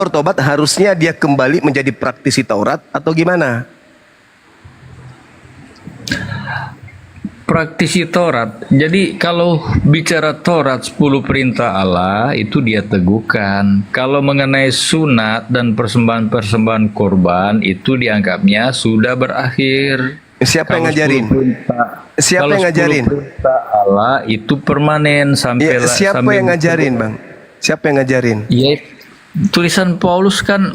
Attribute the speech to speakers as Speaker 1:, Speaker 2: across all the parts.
Speaker 1: bertobat harusnya dia kembali menjadi praktisi Taurat atau gimana?
Speaker 2: Praktisi Taurat. Jadi kalau bicara Taurat 10 perintah Allah itu dia teguhkan. Kalau mengenai sunat dan persembahan-persembahan korban itu dianggapnya sudah berakhir.
Speaker 1: Siapa yang ngajarin? Siapa yang ngajarin?
Speaker 2: 10 perintah Allah itu permanen sampai
Speaker 1: siapa
Speaker 2: sampai
Speaker 1: yang ngajarin, Bang? Siapa yang ngajarin?
Speaker 2: Ya, tulisan Paulus kan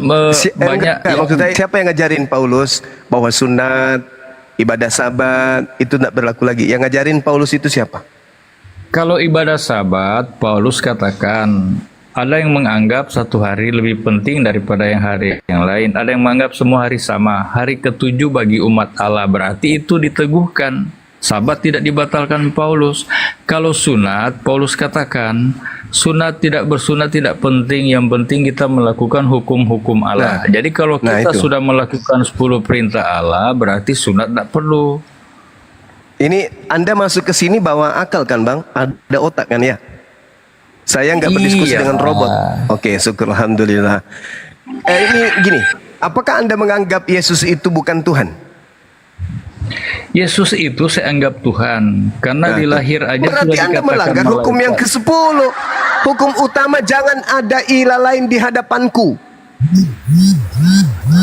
Speaker 2: banyak
Speaker 1: maksudnya siapa yang ngajarin Paulus bahwa sunat, ibadah sabat itu tidak berlaku lagi? Yang ngajarin Paulus itu siapa?
Speaker 2: Kalau ibadah sabat, Paulus katakan ada yang menganggap satu hari lebih penting daripada yang hari yang lain. Ada yang menganggap semua hari sama. Hari ketujuh bagi umat Allah, berarti itu diteguhkan. Sabat tidak dibatalkan Paulus. Kalau sunat, Paulus katakan sunat tidak bersunat tidak penting. Yang penting kita melakukan hukum-hukum Allah. Jadi kalau kita sudah melakukan 10 perintah Allah, berarti sunat tidak perlu.
Speaker 1: Ini Anda masuk ke sini bawa akal kan, Bang? Ada otak kan ya? Saya nggak berdiskusi dengan robot. Oke, syukur alhamdulillah. Ini gini, apakah Anda menganggap Yesus itu bukan Tuhan?
Speaker 2: Yesus itu saya anggap Tuhan karena dilahir aja
Speaker 1: berarti
Speaker 2: sudah
Speaker 1: Anda
Speaker 2: dikatakan
Speaker 1: melanggar hukum yang ke-10. Hukum utama, jangan ada ilah lain di hadapanku.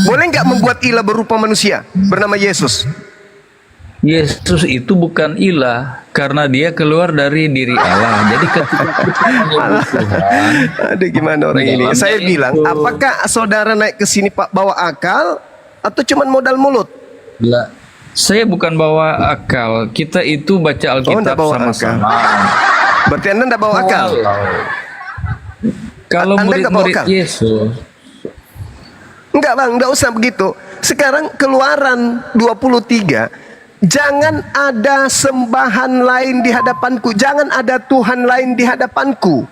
Speaker 1: Boleh nggak membuat ilah berupa manusia bernama Yesus?
Speaker 2: Yesus itu bukan ilah karena dia keluar dari diri Allah. Jadi ketika kita menyebut Tuhan,
Speaker 1: aduh gimana orang ini? Saya bilang, apakah saudara naik ke sini Pak bawa akal atau cuman modal mulut?
Speaker 2: Bila saya bukan bawa akal, kita itu baca Alkitab sama-sama.
Speaker 1: Berarti Anda tidak bawa akal?
Speaker 2: Kalau murid-murid Yesus,
Speaker 1: enggak Bang, enggak usah begitu. Sekarang Keluaran 23, jangan ada sembahan lain di hadapanku, jangan ada Tuhan lain di hadapanku.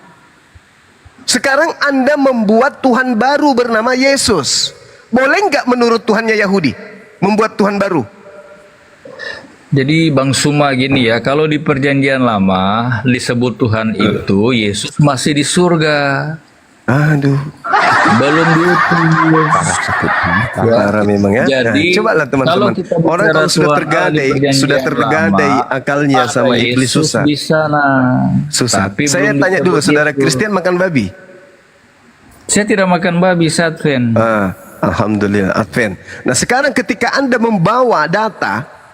Speaker 1: Sekarang Anda membuat Tuhan baru bernama Yesus. Boleh nggak menurut Tuhannya Yahudi membuat Tuhan baru?
Speaker 2: Jadi Bang Suma gini ya, kalau di perjanjian lama disebut Tuhan itu Yesus masih di surga.
Speaker 1: Aduh,
Speaker 2: belum diutus.
Speaker 1: Parah memang ya.
Speaker 2: Jadi
Speaker 1: cobalah teman-teman. Orang kalau sudah tergadai akalnya sama iblis susah.
Speaker 2: Bisa
Speaker 1: susah. Tapi saya tanya dulu, saudara Kristen makan babi?
Speaker 2: Saya tidak makan babi, Advent.
Speaker 1: Alhamdulillah, Advent. Nah sekarang ketika Anda membawa data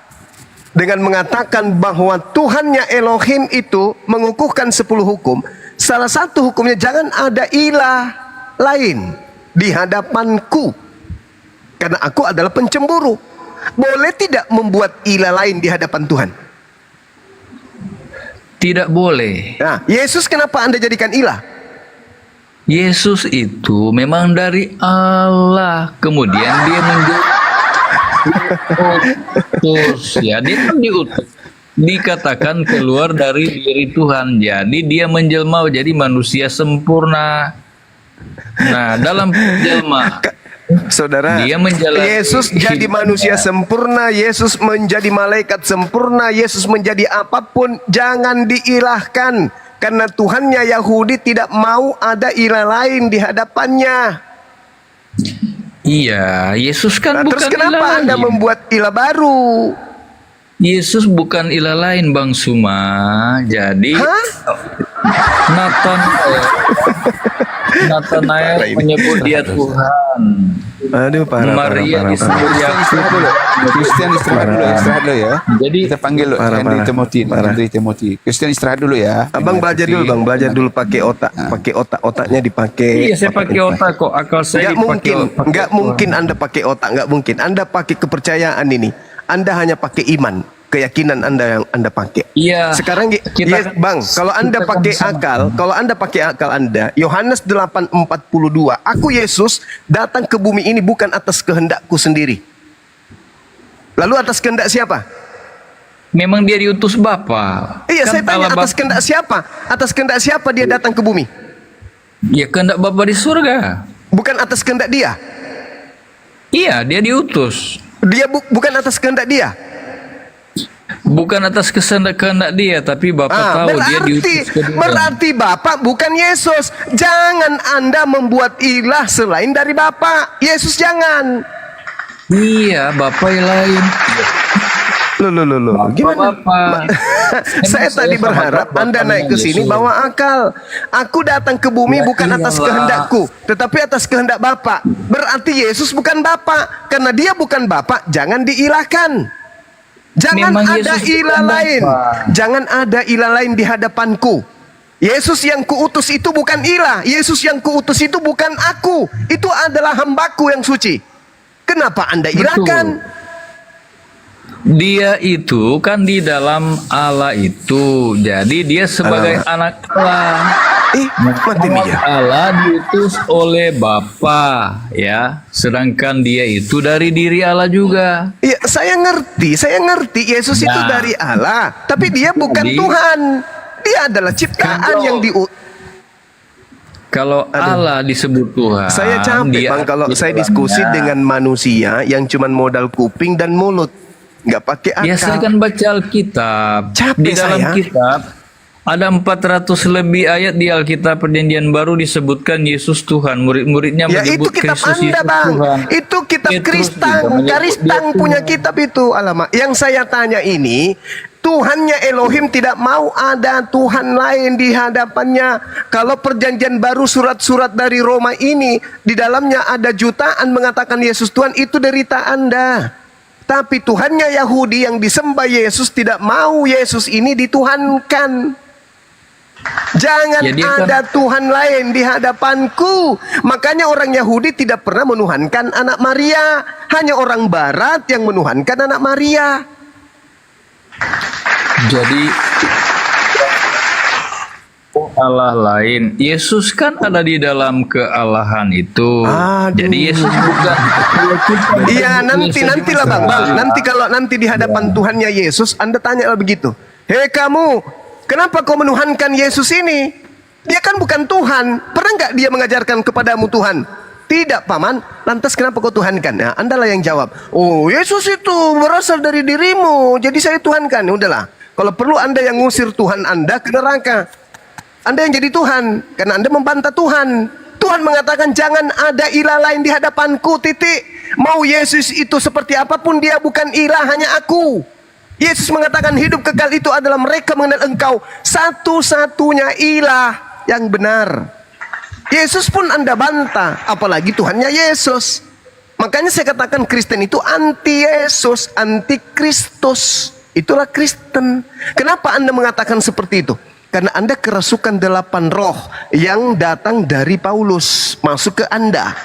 Speaker 1: dengan mengatakan bahwa Tuhannya Elohim itu mengukuhkan 10 hukum, salah satu hukumnya jangan ada ilah lain di hadapanku, karena aku adalah pencemburu. Boleh tidak membuat ilah lain di hadapan Tuhan?
Speaker 2: Tidak boleh.
Speaker 1: Nah, Yesus kenapa Anda jadikan ilah?
Speaker 2: Yesus itu memang dari Allah, kemudian dia menjadi diutus. Ya, dia kan diutus. Dikatakan keluar dari diri Tuhan. Jadi dia menjelma jadi manusia sempurna. Nah, dalam penjelma,
Speaker 1: saudara, Yesus jadi manusia sempurna, Yesus menjadi malaikat sempurna, Yesus menjadi apapun, jangan diilahkan. Karena Tuhannya Yahudi tidak mau ada ilah lain di hadapannya.
Speaker 2: Iya, Yesus kan bukan
Speaker 1: terus kenapa
Speaker 2: ilah
Speaker 1: Anda
Speaker 2: lain.
Speaker 1: membuat ilah baru?
Speaker 2: Yesus bukan ilah lain, Bang Suma. Jadi Nathanael menyebut dia Tuhan.
Speaker 1: Aduh,
Speaker 2: Maria disebut Yakub.
Speaker 3: Kristen istirahat dulu ya.
Speaker 2: Jadi
Speaker 3: kita panggil Henry Timothy. Kristen istirahat dulu ya.
Speaker 1: Abang belajar dulu, Bang, belajar dulu pakai otak, otaknya dipakai.
Speaker 2: Iya, saya pakai otak kok. Akal saya
Speaker 1: nggak mungkin Anda pakai otak, nggak mungkin. Anda pakai kepercayaan ini. Anda hanya pakai iman, keyakinan Anda yang Anda pakai.
Speaker 2: Iya.
Speaker 1: Sekarang Bang, kalau Anda pakai akal, Anda, Yohanes 8:42, aku Yesus datang ke bumi ini bukan atas kehendakku sendiri. Lalu atas kehendak siapa?
Speaker 2: Memang dia diutus Bapa.
Speaker 1: Iya, saya tanya atas kehendak siapa? Atas kehendak siapa dia datang ke bumi?
Speaker 2: Ya kehendak Bapa di surga.
Speaker 1: Bukan atas kehendak dia.
Speaker 2: Iya, dia diutus.
Speaker 1: Dia bukan atas kehendak dia.
Speaker 2: Bukan atas kehendak dia, tapi Bapak tahu dia diutus ke dunia.
Speaker 1: Berarti Bapak bukan Yesus. Jangan Anda membuat ilah selain dari Bapak. Yesus jangan.
Speaker 2: Iya, Bapak yang lain.
Speaker 1: Loh. Gimana?
Speaker 2: Bapak.
Speaker 1: Saya tadi berharap Anda naik ke sini bawa akal. Aku datang ke bumi
Speaker 2: Ya,
Speaker 1: bukan atas
Speaker 2: iyalah.
Speaker 1: kehendakku, tetapi atas kehendak Bapa. Berarti Yesus bukan Bapa. Karena dia bukan Bapa, jangan diilahkan. Jangan
Speaker 2: Memang
Speaker 1: ada
Speaker 2: Yesus
Speaker 1: ilah
Speaker 2: bukan
Speaker 1: lain.
Speaker 2: Bapa.
Speaker 1: Jangan ada ilah lain di hadapanku. Yesus yang kuutus itu bukan ilah. Yesus yang kuutus itu bukan aku. Itu adalah hambaku yang suci. Kenapa Anda ilahkan?
Speaker 2: Dia itu kan di dalam Allah itu. Jadi dia sebagai anak Allah.
Speaker 1: Mati nih ya.
Speaker 2: Allah diutus oleh Bapa, ya. Sedangkan dia itu dari diri Allah juga.
Speaker 1: Ya, saya ngerti Yesus itu
Speaker 2: Nah.
Speaker 1: dari Allah, tapi dia bukan
Speaker 2: Jadi-
Speaker 1: Tuhan. Dia adalah ciptaan
Speaker 2: Kalau-
Speaker 1: yang
Speaker 2: Kalau Allah disebut Tuhan,
Speaker 1: Saya capek
Speaker 2: dia
Speaker 1: Bang kalau
Speaker 2: di
Speaker 1: saya
Speaker 2: dalamnya.
Speaker 1: diskusi dengan manusia yang cuman modal kuping dan mulut, nggak pakai akal.
Speaker 2: Ya, saya kan baca Alkitab.
Speaker 1: Capek
Speaker 2: Di dalam
Speaker 1: saya.
Speaker 2: kitab ada 400 lebih ayat di Alkitab Perjanjian Baru disebutkan Yesus Tuhan. Murid-muridnya
Speaker 1: Ya itu
Speaker 2: menyebut
Speaker 1: kitab
Speaker 2: Kristus
Speaker 1: Anda
Speaker 2: Yesus
Speaker 1: Bang.
Speaker 2: Tuhan.
Speaker 1: Itu kitab
Speaker 2: Petrus
Speaker 1: Kristang,
Speaker 2: juga menyebut
Speaker 1: Karistang
Speaker 2: dia
Speaker 1: punya
Speaker 2: Tuhan.
Speaker 1: kitab itu. Alamak, yang saya tanya ini, Tuhannya Elohim tidak mau ada Tuhan lain di hadapannya. Kalau Perjanjian Baru surat-surat dari Roma ini di dalamnya ada jutaan mengatakan Yesus Tuhan, itu derita Anda. Tapi Tuhannya Yahudi yang disembah Yesus tidak mau Yesus ini dituhankan. Jangan
Speaker 2: Ya, dia kan-
Speaker 1: ada Tuhan lain di hadapanku. Makanya orang Yahudi tidak pernah menuhankan anak Maria. Hanya orang Barat yang menuhankan anak Maria.
Speaker 2: Jadi Allah lain. Yesus kan ada di dalam kealahan itu.
Speaker 1: Aduh.
Speaker 2: Jadi Yesus bukan.
Speaker 1: Iya, nantilah Bang. Nanti kalau nanti di hadapan Tuhannya Yesus, Anda tanya begitu. Hei kamu, kenapa kau menuhankan Yesus ini? Dia kan bukan Tuhan. Pernah nggak dia mengajarkan kepadamu Tuhan? Tidak, Paman. Lantas kenapa kau tuhankan? Nah, Anda lah yang jawab. Oh, Yesus itu berasal dari dirimu. Jadi saya tuhankan. Ya udahlah. Kalau perlu Anda yang ngusir Tuhan Anda ke neraka. Anda yang jadi Tuhan. Karena Anda membantah Tuhan. Tuhan mengatakan jangan ada ilah lain di hadapanku, titik. Mau Yesus itu seperti apapun, dia bukan ilah, hanya aku. Yesus mengatakan hidup kekal itu adalah mereka mengenal engkau satu-satunya ilah yang benar. Yesus pun Anda bantah, apalagi Tuhannya Yesus. Makanya saya katakan Kristen itu anti Yesus, anti Kristus. Itulah Kristen. Kenapa Anda mengatakan seperti itu? Karena Anda kerasukan 8 roh yang datang dari Paulus masuk ke Anda.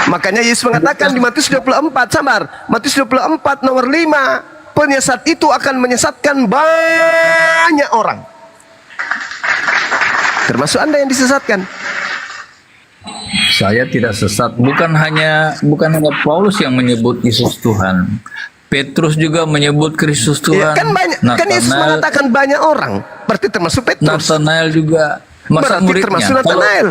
Speaker 1: Makanya Yesus mengatakan di Matius 24, sabar. Matius 24 nomor 5, penyesat itu akan menyesatkan banyak orang. Termasuk Anda yang disesatkan.
Speaker 2: Saya tidak sesat. Bukan hanya Paulus yang menyebut Yesus Tuhan. Petrus juga menyebut Kristus
Speaker 1: Ya,
Speaker 2: Tuhan.
Speaker 1: kan banyak, kan Yesus mengatakan banyak orang. Berarti termasuk Petrus.
Speaker 2: Nathanael juga. Masa
Speaker 1: Berarti
Speaker 2: muridnya.
Speaker 1: termasuk Nathanael.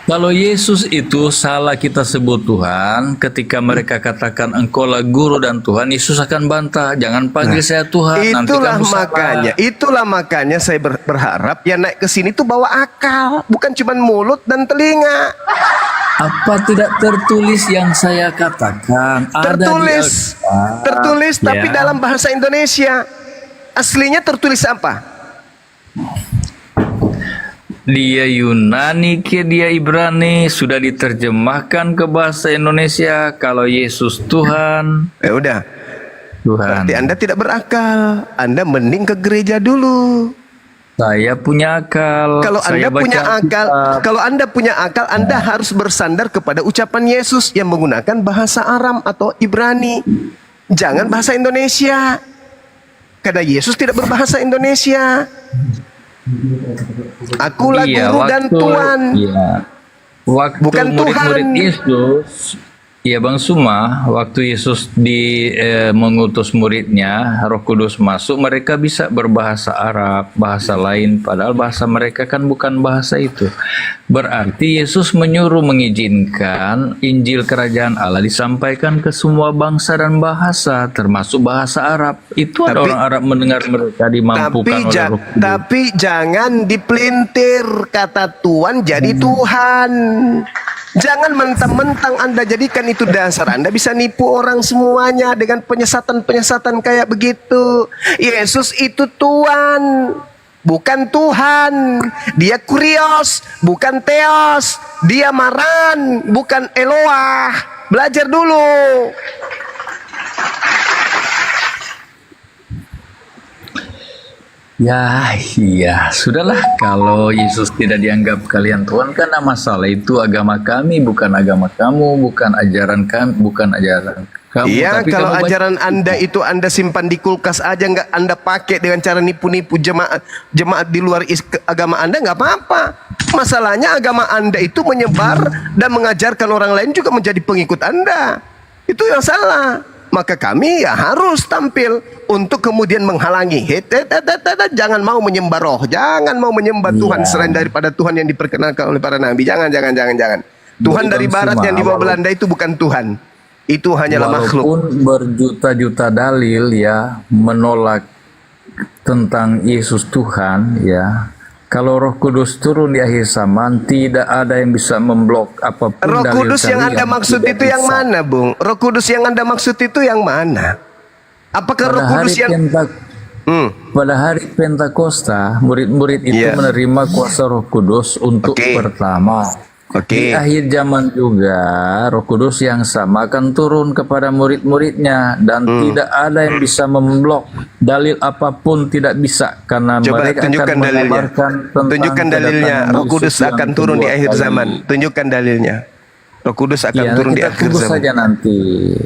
Speaker 2: Kalau Yesus itu salah kita sebut Tuhan, ketika mereka katakan engkaulah guru dan Tuhan, Yesus akan bantah, jangan panggil saya Tuhan. nanti
Speaker 1: Itulah
Speaker 2: kamu salah."
Speaker 1: makanya saya berharap yang naik ke sini tuh bawa akal, bukan cuma mulut dan telinga.
Speaker 2: Apa tidak tertulis yang saya katakan? Ada di
Speaker 1: Tertulis,
Speaker 2: Alkitab.
Speaker 1: tertulis, tapi
Speaker 2: Ya.
Speaker 1: dalam bahasa Indonesia. Aslinya tertulis apa?
Speaker 2: Dia Yunani ke dia Ibrani, sudah diterjemahkan ke bahasa Indonesia. Kalau Yesus Tuhan,
Speaker 1: Ya udah,
Speaker 2: Tuhan.
Speaker 1: berarti Anda tidak berakal. Anda mending ke gereja dulu.
Speaker 2: Saya punya akal.
Speaker 1: Kalau
Speaker 2: Saya
Speaker 1: Anda
Speaker 2: baca
Speaker 1: punya akal,
Speaker 2: Alkitab.
Speaker 1: kalau Anda punya akal, Anda harus bersandar kepada ucapan Yesus yang menggunakan bahasa Aram atau Ibrani. Jangan bahasa Indonesia. Karena Yesus tidak berbahasa Indonesia. Akulah guru dan Tuhan.
Speaker 2: Iya. Waktu
Speaker 1: Bukan
Speaker 2: murid-murid
Speaker 1: Tuhan.
Speaker 2: Yesus, Ya Bang Suma, waktu Yesus mengutus muridnya, Roh Kudus masuk, mereka bisa berbahasa Arab, bahasa lain, padahal bahasa mereka kan bukan bahasa itu. Berarti Yesus menyuruh mengizinkan Injil Kerajaan Allah disampaikan ke semua bangsa dan bahasa, termasuk bahasa Arab. Itu ada orang Arab mendengar mereka dimampukan oleh Roh Kudus.
Speaker 1: Tapi jangan dipelintir kata Tuhan jadi Tuhan. Jangan mentang-mentang Anda jadikan itu dasar. Anda bisa nipu orang semuanya dengan penyesatan-penyesatan kayak begitu. Yesus itu Tuhan, bukan Tuhan. Dia kurios, bukan teos. Dia maran, bukan Eloah. Belajar dulu.
Speaker 2: Ya, iya, sudahlah. Kalau Yesus tidak dianggap kalian Tuhan, karena masalah itu agama kami, bukan agama kamu, bukan ajaran kami, bukan ajaran kamu.
Speaker 1: Iya,
Speaker 2: Tapi
Speaker 1: kalau
Speaker 2: kamu
Speaker 1: ajaran Anda itu Anda simpan di kulkas aja, nggak Anda pakai dengan cara nipu-nipu jemaat di luar agama Anda, nggak apa-apa. Masalahnya agama Anda itu menyebar dan mengajarkan orang lain juga menjadi pengikut Anda. Itu yang salah. Maka kami ya harus tampil untuk kemudian menghalangi. Jangan mau menyembah roh, jangan mau menyembah Tuhan selain daripada Tuhan yang diperkenalkan oleh para nabi. Jangan. Tuhan dari barat yang dibawa Belanda itu bukan Tuhan. Itu hanyalah makhluk.
Speaker 2: Walaupun berjuta-juta dalil ya menolak tentang Yesus Tuhan ya. Kalau Roh Kudus turun di akhir zaman, tidak ada yang bisa memblok apapun.
Speaker 1: Roh Kudus yang Anda maksud itu yang mana, Bung? Roh Kudus yang Anda maksud itu yang mana? Apakah Roh Kudus yang
Speaker 2: pada hari Pentakosta, murid-murid itu menerima kuasa Roh Kudus untuk pertama. Di akhir zaman juga Roh Kudus yang sama akan turun kepada murid-muridnya, dan tidak ada yang bisa memblok dalil apapun, tidak bisa, karena mereka akan mengabarkan tentang
Speaker 1: tunjukkan dalilnya. Roh Kudus akan turun di akhir zaman. Tunjukkan dalilnya. Roh Kudus akan turun di akhir zaman.
Speaker 2: Saja nanti.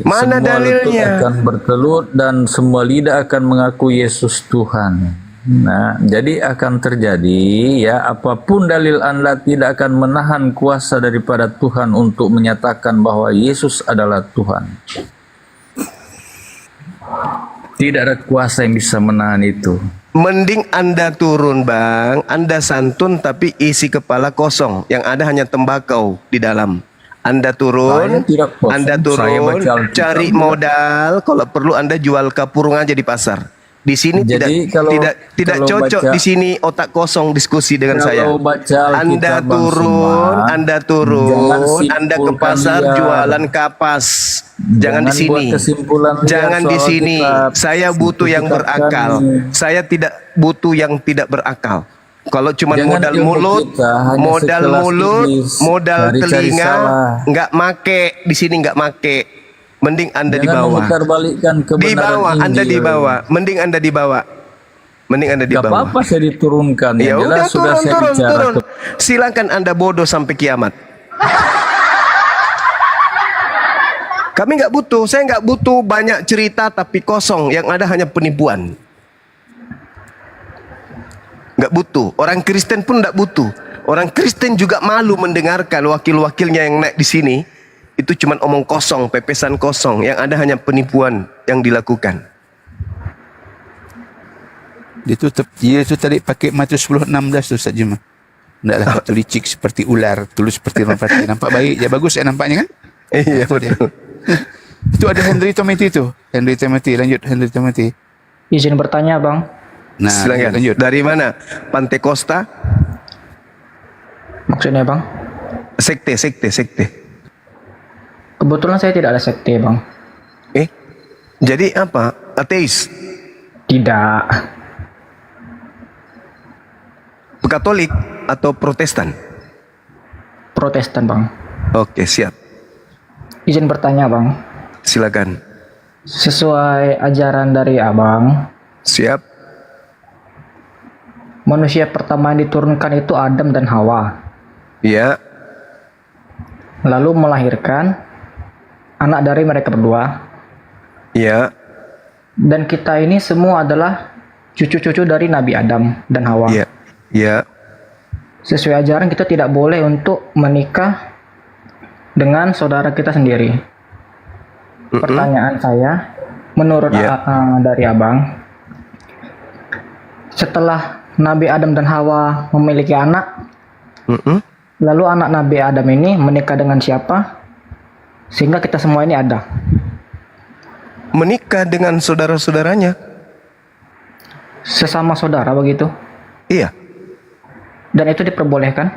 Speaker 1: Mana
Speaker 2: semua
Speaker 1: dalilnya?
Speaker 2: lutut akan bertelut dan semua lidah akan mengaku Yesus Tuhan. Nah, jadi akan terjadi ya, apapun dalil Anda tidak akan menahan kuasa daripada Tuhan untuk menyatakan bahwa Yesus adalah Tuhan. Tidak ada kuasa yang bisa menahan itu.
Speaker 1: Mending Anda turun, Bang. Anda santun tapi isi kepala kosong. Yang ada hanya tembakau di dalam. Anda turun, cari modal. Kalau perlu Anda jual kapurung aja di pasar. Di sini
Speaker 2: jadi
Speaker 1: tidak cocok. Di sini otak kosong diskusi dengan saya. Anda turun, Anda ke pasar jualan kapas. Jangan di sini. Jangan di sini. Saya butuh yang berakal. Saya tidak butuh yang tidak berakal. Kalau cuma modal mulut, modal telinga, nggak make di sini, nggak make. Mending Anda dibawa. Anda dibawa. Mending Anda dibawa.
Speaker 2: Gak apa-apa saya diturunkan.
Speaker 1: Ya udah turun. Silakan Anda bodoh sampai kiamat. Kami nggak butuh. Saya nggak butuh banyak cerita tapi kosong. Yang ada hanya penipuan. Nggak butuh. Orang Kristen pun nggak butuh. Orang Kristen juga malu mendengarkan wakil-wakilnya yang naik di sini. Itu cuma omong kosong, pepesan kosong. Yang ada hanya penipuan yang dilakukan.
Speaker 3: Dia itu tadi pakai Matius 10:16 tu Ustaz Juma. Tidaklah kau licik seperti ular, tulus seperti orang fatih. Nampak baik, ya bagus ya nampaknya kan?
Speaker 1: Iya betul.
Speaker 3: Itu ada Henry Tometi tu. Henry Tometi, lanjut Henry Tometi.
Speaker 4: Izin bertanya, Bang.
Speaker 3: Nah,
Speaker 1: silakan.
Speaker 3: Lanjut.
Speaker 1: Dari mana? Pantai Costa?
Speaker 4: Maksudnya, Bang?
Speaker 1: Sekte.
Speaker 4: Kebetulan saya tidak ada sekte, Bang.
Speaker 1: Jadi apa? Ateis?
Speaker 4: Tidak.
Speaker 1: Katolik atau Protestan?
Speaker 4: Protestan, Bang.
Speaker 1: Oke, siap.
Speaker 4: Izin bertanya, Bang.
Speaker 1: Silakan.
Speaker 4: Sesuai ajaran dari Abang,
Speaker 1: Siap.
Speaker 4: manusia pertama yang diturunkan itu Adam dan Hawa.
Speaker 1: Iya.
Speaker 4: Lalu melahirkan anak dari mereka berdua.
Speaker 1: Iya.
Speaker 4: Dan kita ini semua adalah cucu-cucu dari Nabi Adam dan Hawa.
Speaker 1: Iya. Iya.
Speaker 4: Sesuai ajaran kita tidak boleh untuk menikah dengan saudara kita sendiri. Pertanyaan saya, menurut
Speaker 1: Ya.
Speaker 4: dari abang, setelah Nabi Adam dan Hawa memiliki anak,
Speaker 1: Mm-mm.
Speaker 4: lalu anak Nabi Adam ini menikah dengan siapa? Sehingga kita semua ini ada.
Speaker 1: Menikah dengan saudara-saudaranya.
Speaker 4: Sesama saudara begitu.
Speaker 1: Iya.
Speaker 4: Dan itu diperbolehkan.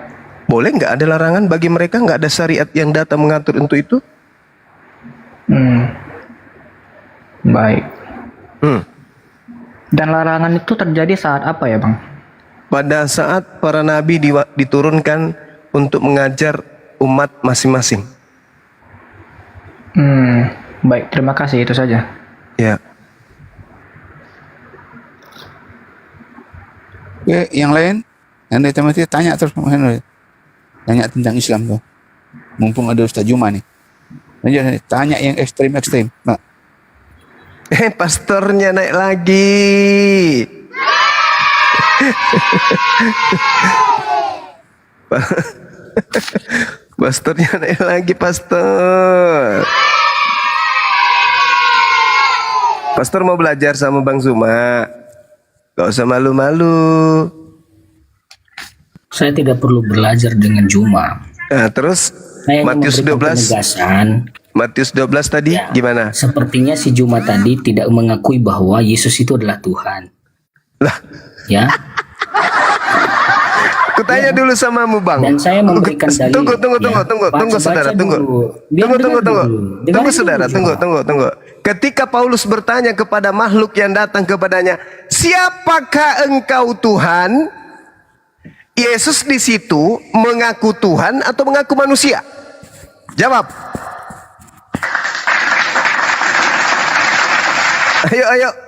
Speaker 1: Boleh, nggak ada larangan bagi mereka, nggak ada syariat yang datang mengatur untuk itu.
Speaker 4: Baik.
Speaker 1: Hmm.
Speaker 4: Dan larangan itu terjadi saat apa ya bang?
Speaker 1: Pada saat para nabi diturunkan untuk mengajar umat masing-masing.
Speaker 4: Baik, terima kasih, itu saja.
Speaker 1: Ya.
Speaker 3: Oke, yang lain? Yang dari teman tanya terus. Tanya tentang Islam tuh. Mumpung ada Ustaz Juma nih. Lanjut, tanya yang ekstrim-ekstrim. Nah,
Speaker 1: Pastornya naik lagi. Pastornya naik lagi, pastor. Pastor mau belajar sama Bang Zuma. Gak usah malu-malu.
Speaker 5: Saya tidak perlu belajar dengan Juma.
Speaker 1: Nah, terus
Speaker 5: Saya hanya
Speaker 1: Matius
Speaker 5: memberikan
Speaker 1: 12.
Speaker 5: penegasan.
Speaker 1: Matius 12 tadi
Speaker 5: Ya,
Speaker 1: gimana?
Speaker 5: Sepertinya si Juma tadi tidak mengakui bahwa Yesus itu adalah Tuhan.
Speaker 1: Lah,
Speaker 5: Ya.
Speaker 1: kutanya dulu samamu, Bang.
Speaker 5: Dan saya memberikan dalil.
Speaker 1: Tunggu,
Speaker 5: Ya.
Speaker 1: tunggu,
Speaker 5: Baca
Speaker 1: saudara, tunggu.
Speaker 5: dulu. Biar
Speaker 1: Tunggu,
Speaker 5: dengar dulu.
Speaker 1: Tunggu,
Speaker 5: Dengarin
Speaker 1: saudara,
Speaker 5: dulu, Juma.
Speaker 1: tunggu. Ketika Paulus bertanya kepada makhluk yang datang kepadanya, siapakah engkau Tuhan? Yesus di situ mengaku Tuhan atau mengaku manusia? Jawab.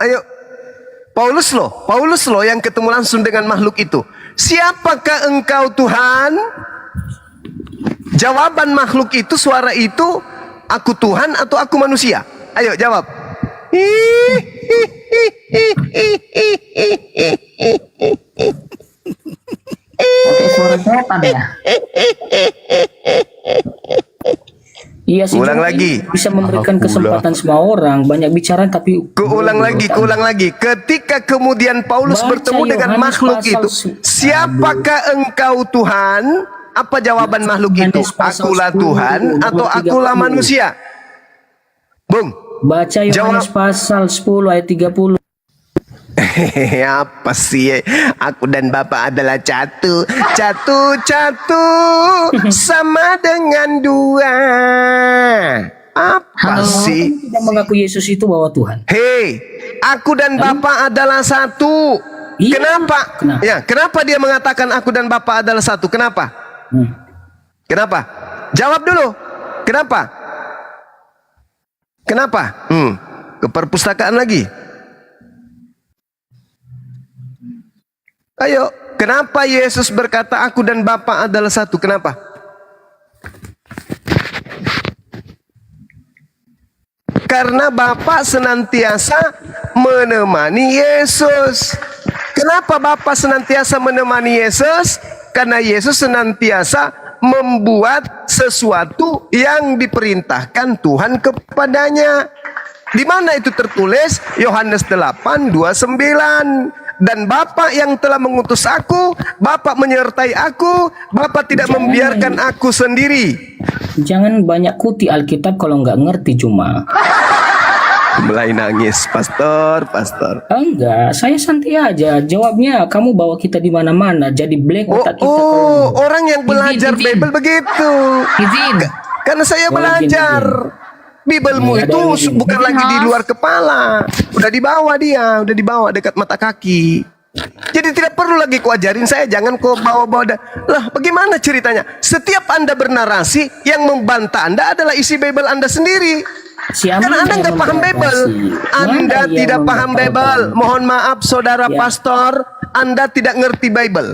Speaker 1: Ayo. Paulus loh yang ketemu langsung dengan makhluk itu. Siapakah engkau Tuhan? Jawaban makhluk itu, suara itu, aku Tuhan atau aku manusia? Ayo jawab.
Speaker 5: Oke, suara setan ya. Iya sih.
Speaker 1: Ulang
Speaker 5: Juma
Speaker 1: lagi.
Speaker 5: ini bisa memberikan kesempatan semua orang banyak bicara tapi
Speaker 1: Keulang lagi. Ketika kemudian Paulus
Speaker 5: Baca
Speaker 1: bertemu dengan
Speaker 5: Yohanes
Speaker 1: makhluk
Speaker 5: pasal
Speaker 1: itu, siapakah engkau Tuhan? Apa jawaban makhluk itu?
Speaker 5: Yohanes pasal
Speaker 1: Akulah
Speaker 5: 10,
Speaker 1: Tuhan atau
Speaker 5: nomor
Speaker 1: akulah
Speaker 5: 30.
Speaker 1: manusia? Bung.
Speaker 5: Baca Yohanes pasal 10 ayat 30.
Speaker 1: Apa sih? Aku dan Bapa adalah satu sama dengan dua. Apa sih?
Speaker 5: Tidak mengaku Yesus itu bahwa Tuhan.
Speaker 1: Hei, aku dan Bapa adalah satu.
Speaker 5: Iya.
Speaker 1: Kenapa?
Speaker 5: Kenapa?
Speaker 1: Ya, kenapa dia mengatakan aku dan Bapa adalah satu? Kenapa? Kenapa? Jawab dulu. Kenapa? Ke perpustakaan lagi. Ayo, kenapa Yesus berkata aku dan Bapa adalah satu? Kenapa? Karena Bapa senantiasa menemani Yesus. Kenapa Bapa senantiasa menemani Yesus? Karena Yesus senantiasa membuat sesuatu yang diperintahkan Tuhan kepadanya. Di mana itu tertulis? Yohanes 8:29. Dan Bapa yang telah mengutus aku, Bapa menyertai aku, Bapa tidak membiarkan aku sendiri.
Speaker 5: Jangan banyak kuti Alkitab kalau nggak ngerti cuma.
Speaker 1: Mulai nangis, pastor.
Speaker 5: Enggak, saya santai aja. Jawabnya kamu bawa kita di mana-mana, jadi blank otak kita.
Speaker 1: Orang yang belajar
Speaker 6: Izin.
Speaker 1: Bible begitu.
Speaker 6: Izin.
Speaker 1: Karena saya
Speaker 5: Oh,
Speaker 1: belajar. Biblemu
Speaker 5: Ada
Speaker 1: itu
Speaker 5: yang izin.
Speaker 1: bukan
Speaker 6: Izin,
Speaker 1: lagi di
Speaker 6: Mas.
Speaker 1: luar kepala. Udah dibawa dia, udah dibawa dekat mata kaki. Jadi tidak perlu lagi kau ajarin saya, jangan kau bawa-bawa. Lah, bagaimana ceritanya? Setiap Anda bernarasi, yang membantah Anda adalah isi Bible Anda sendiri.
Speaker 5: Siapa
Speaker 1: Karena Anda
Speaker 5: yang
Speaker 1: nggak paham Bible.
Speaker 5: membatasi?
Speaker 1: Anda
Speaker 5: Mana yang
Speaker 1: tidak paham
Speaker 5: membatalkan?
Speaker 1: Bible. Mohon maaf saudara
Speaker 5: Ya.
Speaker 1: pastor, Anda tidak ngerti Bible.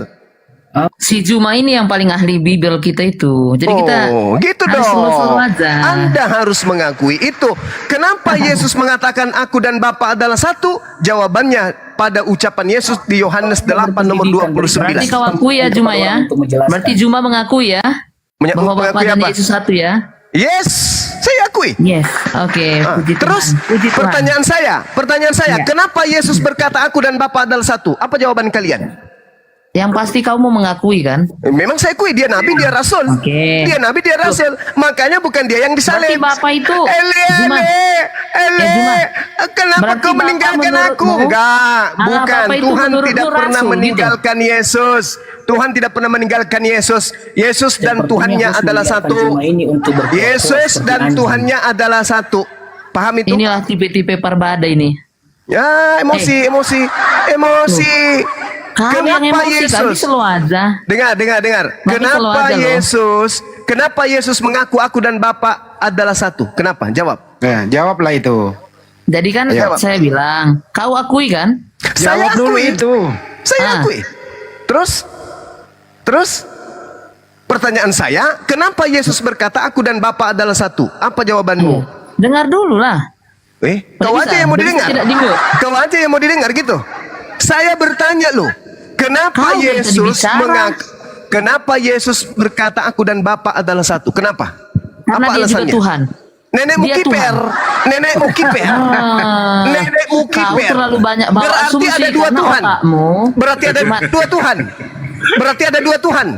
Speaker 6: Si Juma ini yang paling ahli Bible kita itu. Jadi kita
Speaker 1: gitu
Speaker 6: harus
Speaker 1: dong.
Speaker 6: follow aja.
Speaker 1: Anda harus mengakui itu. Kenapa Yesus mengatakan aku dan Bapa adalah satu? Jawabannya pada ucapan Yesus di Yohanes 8 nomor
Speaker 6: Berarti
Speaker 1: 29.
Speaker 6: kau akui ya Juma ya.
Speaker 5: Untuk menjelaskan.
Speaker 6: Berarti Juma mengakui ya bahwa Bapa
Speaker 1: Mengakui
Speaker 6: dan
Speaker 1: apa?
Speaker 6: Yesus satu ya.
Speaker 1: Yes. saya akui.
Speaker 6: Yes. Oke, puji Tuhan.
Speaker 1: Terus
Speaker 6: Puji Tuhan.
Speaker 1: pertanyaan saya,
Speaker 6: Ya.
Speaker 1: kenapa Yesus berkata aku dan Bapa adalah satu? Apa jawaban kalian?
Speaker 6: Yang pasti kamu mengakui kan?
Speaker 1: Memang saya akui dia nabi, dia rasul.
Speaker 6: Oke.
Speaker 1: Dia nabi, dia rasul. Makanya bukan dia yang disalib.
Speaker 6: Berarti Bapak itu Juma.
Speaker 1: Ele,
Speaker 6: Juma.
Speaker 1: kenapa
Speaker 6: Berarti
Speaker 1: kau
Speaker 6: Bapak
Speaker 1: meninggalkan aku?
Speaker 6: menurutmu-
Speaker 1: Enggak,
Speaker 6: Allah,
Speaker 1: bukan.
Speaker 6: Bapak itu
Speaker 1: Tuhan
Speaker 6: menurutmu
Speaker 1: tidak pernah
Speaker 6: rasul, gitu?
Speaker 1: meninggalkan Yesus. Tuhan tidak pernah meninggalkan Yesus. Yesus dan
Speaker 5: Sepertinya
Speaker 1: Tuhannya
Speaker 5: harus
Speaker 1: adalah
Speaker 5: menyiapkan
Speaker 1: satu.
Speaker 5: Juma ini untuk berkuasa
Speaker 1: Yesus
Speaker 5: seperti
Speaker 1: dan
Speaker 5: anjing.
Speaker 1: Tuhannya adalah satu. Paham itu?
Speaker 6: Inilah tipe-tipe Parbada ini.
Speaker 1: Ya, emosi.
Speaker 6: Kamu yang
Speaker 1: Kenapa
Speaker 6: emosi kan?
Speaker 1: Yesus?
Speaker 6: Selalu aja.
Speaker 1: Dengar.
Speaker 6: Nanti kalau
Speaker 1: Kenapa Yesus mengaku aku dan Bapa adalah satu? Kenapa? Jawab.
Speaker 3: Ya, jawablah itu.
Speaker 6: Jadi kan
Speaker 1: Iya.
Speaker 6: saya bilang, kau akui kan?
Speaker 1: Saya
Speaker 3: Jawab dulu
Speaker 1: akui.
Speaker 3: itu.
Speaker 6: Ah.
Speaker 1: Saya akui. Terus pertanyaan saya, kenapa Yesus berkata aku dan Bapa adalah satu? Apa jawabanmu?
Speaker 6: Dengar dulu lah.
Speaker 1: Kau
Speaker 6: Bisa,
Speaker 1: aja yang mau
Speaker 6: bisa
Speaker 1: didengar.
Speaker 6: tidak di-mute.
Speaker 1: Kau aja yang mau didengar gitu. Saya bertanya loh, kenapa
Speaker 6: Kau yang tadi
Speaker 1: Yesus
Speaker 6: bicara.
Speaker 1: kenapa Yesus berkata aku dan Bapa adalah satu? Kenapa?
Speaker 6: Karena
Speaker 1: Apa
Speaker 6: dia juga
Speaker 1: alasannya?
Speaker 6: Tuhan.
Speaker 1: Nenekmu
Speaker 6: Dia
Speaker 1: kiper. Nenekmu kiper.
Speaker 6: Ah,
Speaker 1: Nenekmu
Speaker 6: kau
Speaker 1: kiper.
Speaker 6: terlalu banyak bawa
Speaker 1: Berarti
Speaker 6: asumsi
Speaker 1: ada dua
Speaker 6: karena
Speaker 1: Tuhan.
Speaker 6: otakmu
Speaker 1: Berarti ada
Speaker 6: cuma-
Speaker 1: dua Tuhan. Berarti ada dua Tuhan.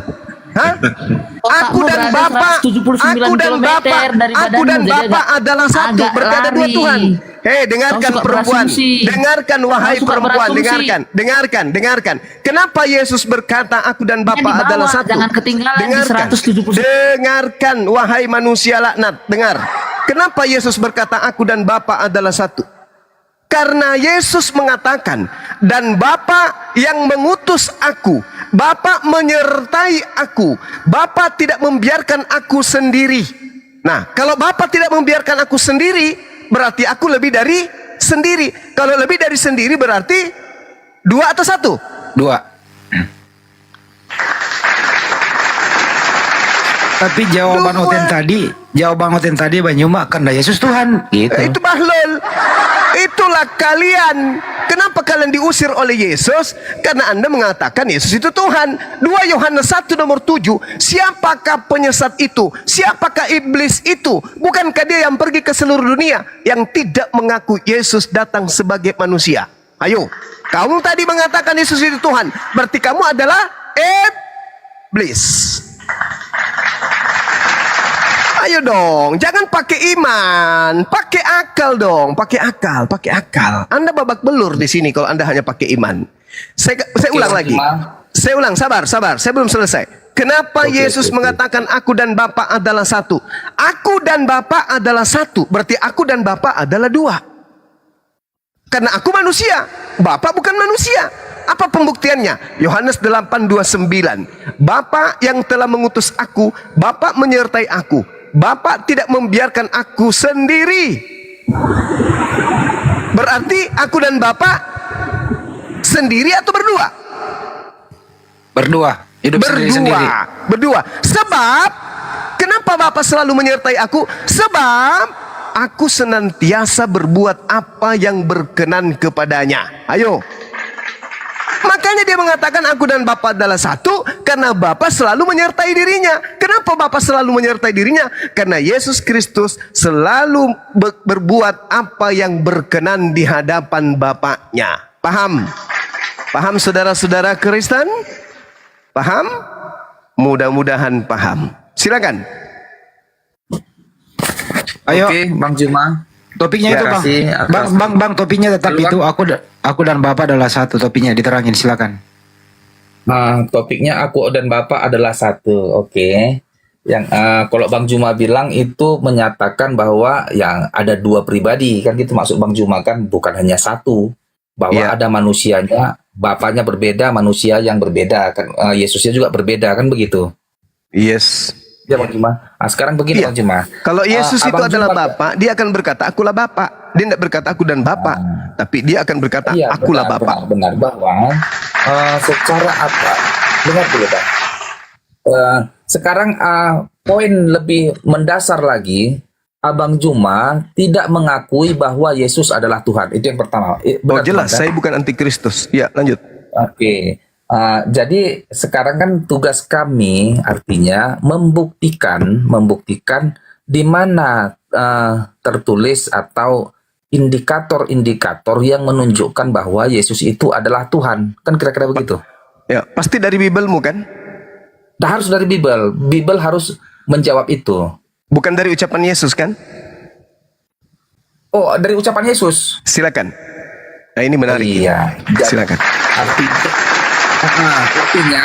Speaker 1: Hah? Aku
Speaker 6: Otakmu
Speaker 1: dan
Speaker 6: berada
Speaker 1: Bapa,
Speaker 6: 179
Speaker 1: aku dan
Speaker 6: kilometer
Speaker 1: Bapa,
Speaker 6: dari
Speaker 1: aku dan
Speaker 6: badanmu, jadi
Speaker 1: Bapa
Speaker 6: agak-
Speaker 1: adalah satu.
Speaker 6: agak
Speaker 1: Berarti ada dua
Speaker 6: lari.
Speaker 1: Tuhan. Hei, dengarkan
Speaker 6: Kau suka
Speaker 1: perempuan.
Speaker 6: berasumsi.
Speaker 1: Dengarkan wahai
Speaker 6: Kau suka
Speaker 1: perempuan,
Speaker 6: berasumsi.
Speaker 1: dengarkan. Kenapa Yesus berkata aku dan Bapa
Speaker 6: dibawa,
Speaker 1: adalah satu?
Speaker 6: jangan ketinggalan di 179.
Speaker 1: Dengarkan wahai manusia laknat, dengar. Kenapa Yesus berkata aku dan Bapa adalah satu? Karena Yesus mengatakan, dan Bapa yang mengutus aku, Bapa menyertai aku, Bapa tidak membiarkan aku sendiri. Nah, kalau Bapa tidak membiarkan aku sendiri, berarti aku lebih dari sendiri. Kalau lebih dari sendiri berarti dua atau satu?
Speaker 3: Dua. Tapi jawaban
Speaker 1: Dua.
Speaker 3: Oten tadi Bang Yuma karena Yesus Tuhan gitu.
Speaker 1: Itu bahlul. Itulah kalian. Kenapa kalian diusir oleh Yesus? Karena Anda mengatakan Yesus itu Tuhan. 2 Yohanes 1 nomor 7. Siapakah penyesat itu? Siapakah iblis itu? Bukankah dia yang pergi ke seluruh dunia yang tidak mengaku Yesus datang sebagai manusia? Ayo, kamu tadi mengatakan Yesus itu Tuhan. Berarti kamu adalah iblis. Ayo dong, jangan pakai iman, pakai akal dong, pakai akal. Anda babak belur di sini kalau Anda hanya pakai iman. Saya ulang lagi. Saya ulang, sabar. Saya belum selesai. Kenapa Yesus mengatakan aku dan Bapa adalah satu? Aku dan Bapa adalah satu, berarti aku dan Bapa adalah dua. Karena aku manusia, Bapa bukan manusia. Apa pembuktiannya? Yohanes 8:29. Bapa yang telah mengutus aku, Bapa menyertai aku. Bapa tidak membiarkan aku sendiri. Berarti aku dan Bapa sendiri atau berdua?
Speaker 3: Berdua. Hidup sendiri-sendiri.
Speaker 1: Berdua. Sebab kenapa Bapa selalu menyertai aku? Sebab aku senantiasa berbuat apa yang berkenan kepadanya. Ayo. Makanya dia mengatakan aku dan Bapa adalah satu karena Bapa selalu menyertai dirinya. Kenapa Bapa selalu menyertai dirinya? Karena Yesus Kristus selalu berbuat apa yang berkenan di hadapan Bapaknya. Paham? Paham saudara-saudara Kristen? Paham? Mudah-mudahan paham. Silakan.
Speaker 3: Ayo,
Speaker 7: Oke, Bang Juma.
Speaker 3: topiknya itu
Speaker 7: Terima
Speaker 3: Bang.
Speaker 7: kasih atas-
Speaker 3: Bang, topiknya tetap
Speaker 7: Dulu, Bang.
Speaker 3: itu aku dan Bapak adalah satu, topiknya diterangin silakan.
Speaker 7: Nah, topiknya aku dan Bapak adalah satu. Oke. Yang kalau Bang Juma bilang itu menyatakan bahwa yang ada dua pribadi, kan gitu maksud Bang Juma kan, bukan hanya satu. Bahwa
Speaker 1: Iya.
Speaker 7: ada manusianya, Bapaknya berbeda, manusia yang berbeda kan, Yesusnya juga berbeda kan begitu.
Speaker 1: Yes.
Speaker 7: Ya Bang Juma. Nah, sekarang begini
Speaker 1: Iya.
Speaker 7: Bang Juma.
Speaker 1: Kalau Yesus itu
Speaker 7: Abang
Speaker 1: adalah
Speaker 7: Juma-
Speaker 1: Bapa, dia akan berkata akulah Bapa. Dia tidak berkata aku dan Bapa, tapi dia akan berkata
Speaker 7: Iya,
Speaker 1: akulah Bapa.
Speaker 7: benar bahwa secara apa? Dengar dulu Bang. Sekarang poin lebih mendasar lagi, Abang Juma tidak mengakui bahwa Yesus adalah Tuhan. Itu yang pertama.
Speaker 1: Oh
Speaker 7: Benar,
Speaker 1: jelas,
Speaker 7: Bang, kan?
Speaker 1: saya bukan antikristus. Ya lanjut.
Speaker 7: Oke. Jadi sekarang kan tugas kami artinya membuktikan di mana tertulis atau indikator-indikator yang menunjukkan bahwa Yesus itu adalah Tuhan. Kan kira-kira begitu.
Speaker 1: Ya, pasti dari Bibelmu kan?
Speaker 7: Harus dari Bible. Bible harus menjawab itu.
Speaker 1: Bukan dari ucapan Yesus kan?
Speaker 7: Oh, dari ucapan Yesus.
Speaker 1: Silakan. Nah, ini menarik.
Speaker 7: Iya.
Speaker 1: Silakan.
Speaker 7: Artinya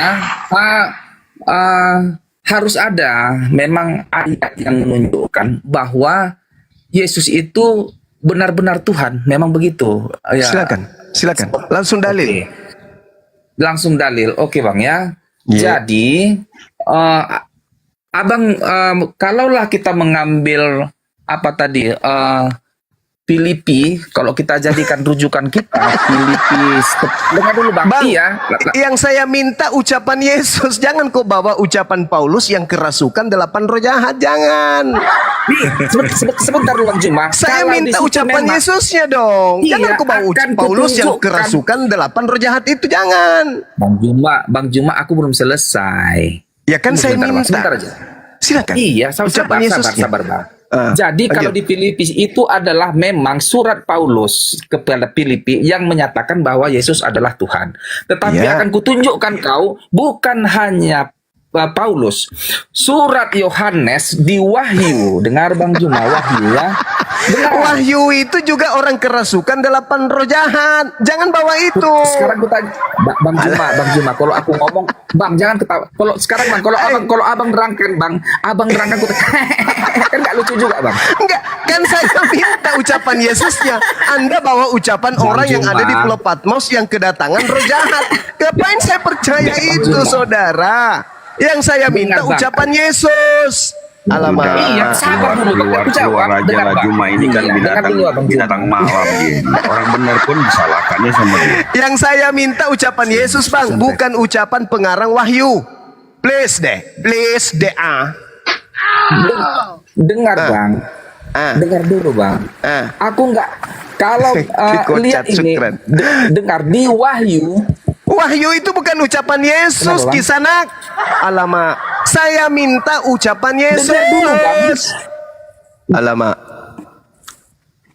Speaker 7: harus ada memang ayat yang menunjukkan bahwa Yesus itu benar-benar Tuhan. Memang begitu. Ya.
Speaker 1: Silakan. Langsung dalil.
Speaker 7: Oke. Langsung dalil. Oke, Bang ya.
Speaker 1: Iya.
Speaker 7: Jadi Abang, kalaulah kita mengambil apa tadi Filipi, kalau kita jadikan rujukan kita Filipi, dengar dulu Bang.
Speaker 1: Bang,
Speaker 7: Iya.
Speaker 1: yang saya minta ucapan Yesus, jangan kau bawa ucapan Paulus yang kerasukan 8 roh jahat, jangan.
Speaker 7: Nih, sebentar dulu Bang Juma.
Speaker 1: Saya
Speaker 7: Kalau di
Speaker 1: minta
Speaker 7: situ
Speaker 1: ucapan
Speaker 7: memang-
Speaker 1: Yesusnya dong.
Speaker 7: Iya,
Speaker 1: Jangan kau bawa
Speaker 7: akan
Speaker 1: Paulus yang
Speaker 7: kutunjukkan.
Speaker 1: kerasukan 8 roh jahat itu, jangan.
Speaker 7: Bang Juma, aku belum selesai.
Speaker 1: Ya kan saya
Speaker 7: Sebentar, Bang,
Speaker 1: minta.
Speaker 7: sebentar aja.
Speaker 1: Silakan.
Speaker 7: Iya,
Speaker 1: Ucapan Yesusnya.
Speaker 7: sabar, Bang.
Speaker 1: Ah,
Speaker 7: Jadi kalau
Speaker 1: lanjut.
Speaker 7: di Filipi itu adalah memang surat Paulus kepada Filipi yang menyatakan bahwa Yesus adalah Tuhan. Tetapi
Speaker 1: Iya.
Speaker 7: akan kutunjukkan kau bukan hanya Paulus. Surat Yohanes di Wahyu. Dengar Bang Juma, Wahyu ya. Dengar.
Speaker 1: Wahyu itu juga orang kerasukan 8 roh jahat. Jangan bawa itu.
Speaker 7: Sekarang gue tanya, Bang Juma, kalau aku ngomong, Bang jangan ketawa. Kalau sekarang Bang, kalau abang nerangkan Bang, abang nerangkan aku kan nggak lucu juga Bang.
Speaker 1: Enggak, kan saya minta ucapan Yesusnya. Anda bawa ucapan orang yang ada di Pulau Patmos yang kedatangan roh jahat. Ngapain saya percaya itu, saudara? Yang saya minta
Speaker 7: Dengar, Bang.
Speaker 1: ucapan Yesus. Alamak.
Speaker 7: Iya, sabar dulu.
Speaker 8: Keluar
Speaker 7: Aku jawab.
Speaker 8: aja
Speaker 7: Dengar,
Speaker 8: lah
Speaker 7: Bang.
Speaker 8: Juma ini kan
Speaker 7: Iya, dengar
Speaker 8: binatang
Speaker 7: dulu, Abang Juma.
Speaker 8: binatang malam dia. Orang benar pun disalahkannya sama dia.
Speaker 1: Yang saya minta ucapan Yesus, Bang, bukan ucapan pengarang Wahyu. Please deh,
Speaker 7: Dengar
Speaker 1: Ah.
Speaker 7: Bang.
Speaker 1: Ah.
Speaker 7: Dengar dulu Bang.
Speaker 1: Ah.
Speaker 7: Aku nggak kalau
Speaker 1: Kocak,
Speaker 7: lihat ini
Speaker 1: syukran.
Speaker 7: dengar di Wahyu.
Speaker 1: Wahyu itu bukan ucapan Yesus,
Speaker 7: Kenapa, Bang?
Speaker 1: Kisanak. Alamak, saya minta ucapan Yesus.
Speaker 7: Dengar dulu, Bang.
Speaker 1: Alamak,